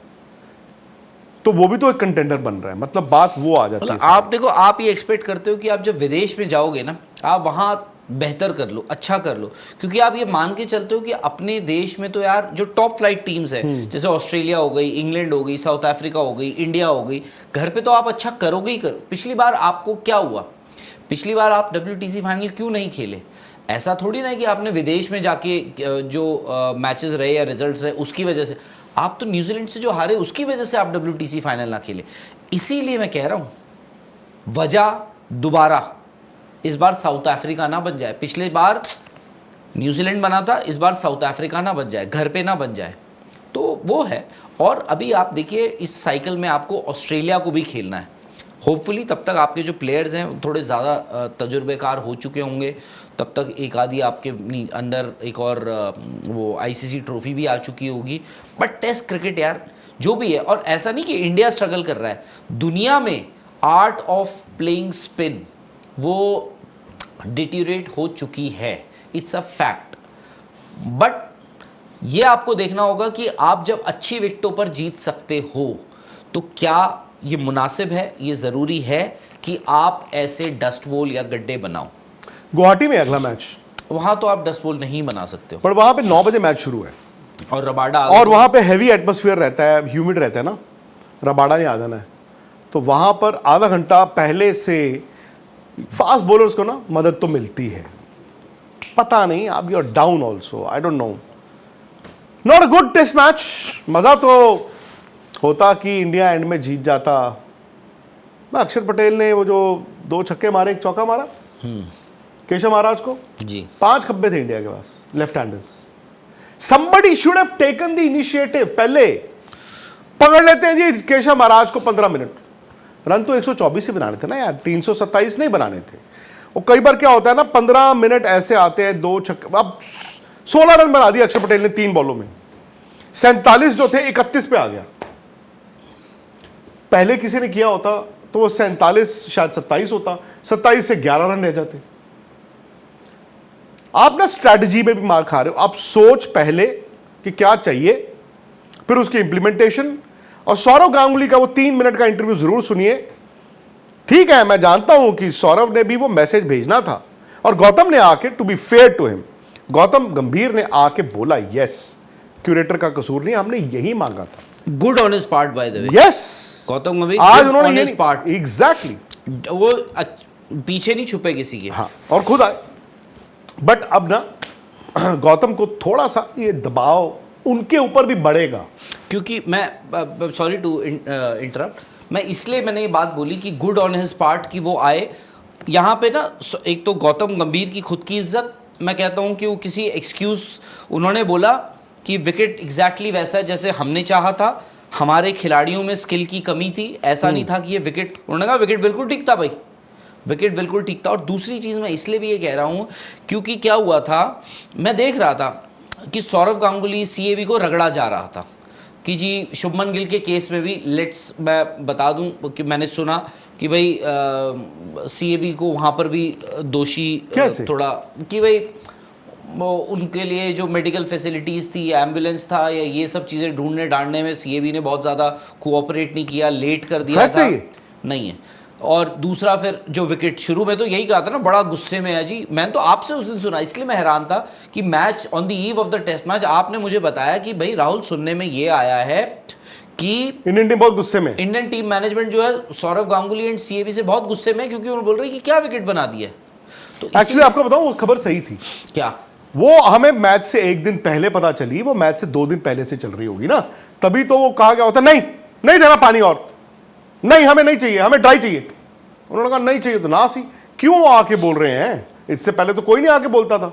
तो वो भी तो एक कंटेंडर बन रहा है, मतलब बात वो आ जाती है। आप देखो, आप ये एक्सपेक्ट करते हो कि आप जब विदेश में जाओगे ना, आप वहाँ बेहतर कर लो, अच्छा कर लो, क्योंकि आप ये मान के चलते हो कि अपने देश में तो यार जो टॉप फ्लाइट टीम्स है, जैसे ऑस्ट्रेलिया हो गई, इंग्लैंड हो गई, साउथ अफ्रीका हो गई, इंडिया हो गई, घर पे तो आप अच्छा करोगे ही करो। पिछली बार आपको क्या हुआ? पिछली बार आप WTC फाइनल क्यों नहीं खेले? ऐसा थोड़ी ना कि आपने विदेश में जाके जो मैचेस रहे या रिजल्ट्स रहे उसकी वजह से, आप तो न्यूजीलैंड से जो हारे उसकी वजह से आप WTC फाइनल ना खेले। इसीलिए मैं कह रहा हूँ, वजह दोबारा इस बार साउथ अफ्रीका ना बन जाए। पिछले बार न्यूजीलैंड बना था, इस बार साउथ अफ्रीका ना बन जाए, घर पे ना बन जाए, तो वो है। और अभी आप देखिए इस साइकिल में आपको ऑस्ट्रेलिया को भी खेलना है। होपफुली तब तक आपके जो प्लेयर्स हैं थोड़े ज़्यादा तजुर्बेकार हो चुके होंगे, तब तक एक आधी आपके अंडर एक और वो ICC ट्रॉफी भी आ चुकी होगी। बट टेस्ट क्रिकेट यार जो भी है, और ऐसा नहीं कि इंडिया स्ट्रगल कर रहा है, दुनिया में आर्ट ऑफ प्लेइंग स्पिन वो डिटीरिएट हो चुकी है, इट्स अ फैक्ट। बट ये आपको देखना होगा कि आप जब अच्छी विकेटों पर जीत सकते हो तो क्या ये मुनासिब है, ये ज़रूरी है कि आप ऐसे डस्ट बॉल या गड्ढे बनाओ। गुवाहाटी में अगला मैच, वहां तो आप डस्ट बॉल नहीं बना सकते हो, पर वहां पे 9 बजे मैच शुरू है और रबाडा, और वहां पे हैवी एटमॉस्फेयर रहता है, ह्यूमिड रहता है ना, रबाडा ने आ जाना है, तो वहां पर आधा घंटा पहले से फास्ट बॉलर्स को ना मदद तो मिलती है। पता नहीं, आप you are down also, I don't know, not a good test match. मजा तो होता कि इंडिया एंड में जीत जाता। अक्षर पटेल ने वो जो 2 छक्के मारे, 1 चौका मारा केशव महाराज को जी, 5 खब्बे थे इंडिया के पास, left handers. somebody should have taken the initiative, पहले पकड़ लेते हैं जी केशव महाराज को 15 मिनट। रन तो 124 ही बनाने थे ना यार, 327 नहीं बनाने थे। और कई बार क्या होता है ना, 15 मिनट ऐसे आते हैं, 2 छक्के, अब 16 रन बना दिया अक्षर पटेल ने 3 बॉलों में, 47 जो थे 31 पे आ गया। पहले किसी ने किया होता तो वो 47 शायद 27 होता, 27 से 11 रन रह जाते। आप ना स्ट्रैटेजी में भी मार खा रहे हो। आप सोच पहले कि क्या चाहिए, फिर उसकी इंप्लीमेंटेशन। और सौरव गांगुली का वो 3 मिनट का इंटरव्यू जरूर सुनिए। ठीक है, मैं जानता हूं कि सौरव ने भी वो मैसेज भेजना था, और गौतम ने आके, to be fair to him, Gautam Gambhir ने आके बोला यस, क्यूरेटर का कसूर नहीं, हमने यही मांगा था। Good on his part by the way. Yes, Gautam गंभीर आज good उन्होंने on ये his part. एग्जैक्टली वो पीछे नहीं छुपे किसी के। हाँ, और खुद आए। बट अब ना गौतम को थोड़ा सा ये दबाव उनके ऊपर भी बढ़ेगा, क्योंकि मैं सॉरी टू इंटरप्ट, मैं इसलिए मैंने ये बात बोली कि गुड ऑन हिज पार्ट कि वो आए यहाँ पे ना। एक तो गौतम गंभीर की खुद की इज्जत, मैं कहता हूँ कि वो किसी एक्सक्यूज़, उन्होंने बोला कि विकेट एग्जैक्टली वैसा है जैसे हमने चाहा था, हमारे खिलाड़ियों में स्किल की कमी थी, ऐसा नहीं था कि ये विकेट, उन्होंने कहा विकेट बिल्कुल ठीक था भाई, विकेट बिल्कुल ठीक था। और दूसरी चीज़ मैं इसलिए भी ये कह रहा हूँ क्योंकि क्या हुआ था, मैं देख रहा था कि सौरव गांगुली CAB को रगड़ा जा रहा था कि जी शुभमन गिल के केस में भी मैं बता दूं कि मैंने सुना कि भाई CAB को वहाँ पर भी दोषी थोड़ा, कि भाई वो उनके लिए जो मेडिकल फैसिलिटीज़ थी, एम्बुलेंस था या ये सब चीज़ें ढूंढने डालने में CAB ने बहुत ज़्यादा कोऑपरेट नहीं किया, लेट कर दिया था। नहीं है, और दूसरा फिर जो विकेट, शुरू में तो यही कहा था ना, बड़ा गुस्से में है जी। मैंने तो आपसे उस दिन सुना, इसलिए मैं हैरान था कि match on the eve of the test match आपने मुझे बताया कि भाई राहुल, सुनने में ये आया है कि इंडियन टीम बहुत गुस्से में, इंडियन टीम मैनेजमेंट जो है सौरव गांगुली एंड सीएबी से बहुत गुस्से में, क्योंकि उन्होंने बोल रहे हैं कि क्या विकेट बना दिया। तो एक्चुअली आपको बताऊं, वो खबर सही थी। क्या वो हमें मैच से एक दिन पहले पता चली, वो मैच से 2 दिन पहले से चल रही होगी ना, तभी तो वो कहा गया होता नहीं नहीं देना पानी, और नहीं हमें नहीं चाहिए, हमें ड्राई चाहिए। उन्होंने कहा नहीं चाहिए तो ना सी, क्यों वो आके बोल रहे हैं? इससे पहले तो कोई नहीं आके बोलता था।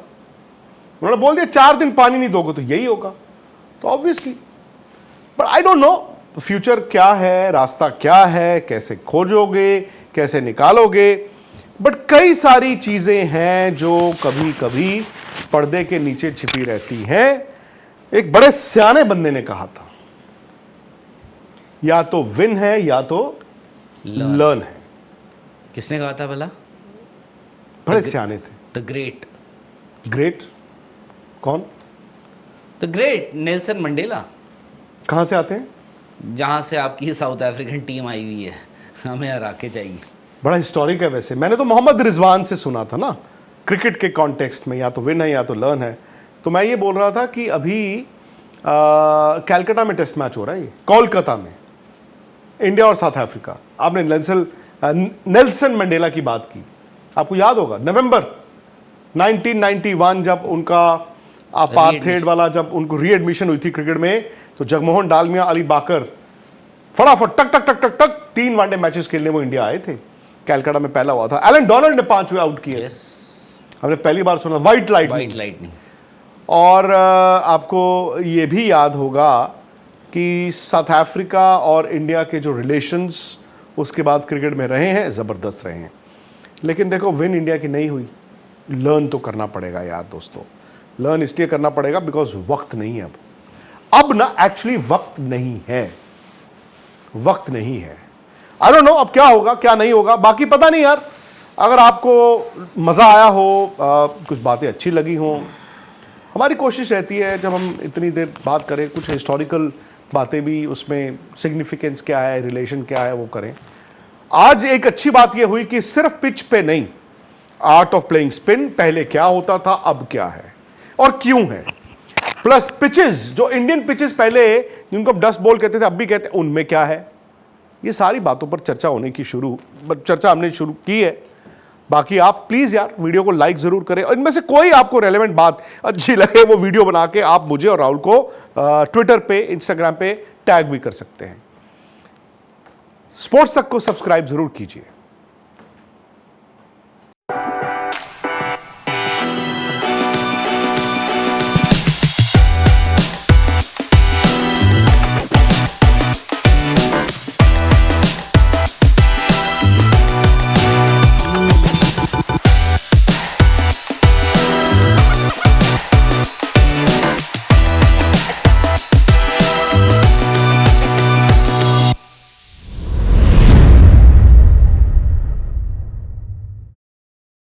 उन्होंने बोल दिया 4 दिन पानी नहीं दोगे तो यही होगा, तो obviously. But I don't no future क्या है, रास्ता क्या है, कैसे खोजोगे, कैसे निकालोगे। बट कई सारी चीजें हैं जो कभी कभी पर्दे के नीचे छिपी रहती हैं। एक बड़े सियाने बंदे ने कहा था, या तो विन है या तो लर्न है। किसने कहा था भला? बड़े सियाने थे। The great. ग्रेट कौन? The great Nelson Mandela. कहां से आते हैं? जहां से आपकी साउथ अफ्रीकन टीम आई हुई है, हमें हरा के जाएगी। बड़ा हिस्टोरिक है वैसे। मैंने तो मोहम्मद रिजवान से सुना था ना, क्रिकेट के कॉन्टेक्स्ट में, या तो विन है या तो लर्न है। तो मैं ये बोल रहा था कि अभी कैलकाटा में टेस्ट मैच हो रहा है, ये कोलकाता में, इंडिया और साउथ अफ्रीका। आपने नेल्सन मंडेला की बात की, आपको याद होगा नवंबर 1991 जब उनका अपार्थेड वाला, जब उनको रीएडमिशन हुई थी क्रिकेट में, तो जगमोहन डालमिया, अली बाकर फटाफट टक टक टक टक टक 3 वनडे मैचेस खेलने वो इंडिया आए थे। कैलकाटा में पहला हुआ था, एलन डोनाल्ड ने 5वें आउट किए। हमने पहली बार सुना व्हाइट लाइटनिंग। और आपको ये भी याद होगा कि साउथ अफ्रीका और इंडिया के जो रिलेशंस उसके बाद क्रिकेट में रहे हैं, ज़बरदस्त रहे हैं। लेकिन देखो, विन इंडिया की नहीं हुई, लर्न तो करना पड़ेगा यार दोस्तों। लर्न इसलिए करना पड़ेगा बिकॉज वक्त नहीं है अब ना, एक्चुअली वक्त नहीं है, वक्त नहीं है। आई डोंट नो अब क्या होगा क्या नहीं होगा, बाकी पता नहीं यार। अगर आपको मज़ा आया हो, कुछ बातें अच्छी लगी हों, हमारी कोशिश रहती है जब हम इतनी देर बात करें, कुछ हिस्टोरिकल बातें भी, उसमें सिग्निफिकेंस क्या है, रिलेशन क्या है, वो करें। आज एक अच्छी बात यह हुई कि सिर्फ पिच पे नहीं, आर्ट ऑफ प्लेइंग स्पिन, पहले क्या होता था, अब क्या है और क्यों है, प्लस पिचेस, जो इंडियन पिचेस पहले जिनको डस्ट बॉल कहते थे अब भी कहते हैं, उनमें क्या है। ये सारी बातों पर चर्चा होने की चर्चा हमने शुरू की है। बाकी आप प्लीज यार वीडियो को लाइक जरूर करें, और इनमें से कोई आपको रेलेवेंट बात अच्छी लगे, वो वीडियो बना के आप मुझे और राहुल को ट्विटर पे, इंस्टाग्राम पे टैग भी कर सकते हैं। स्पोर्ट्स तक को सब्सक्राइब जरूर कीजिए।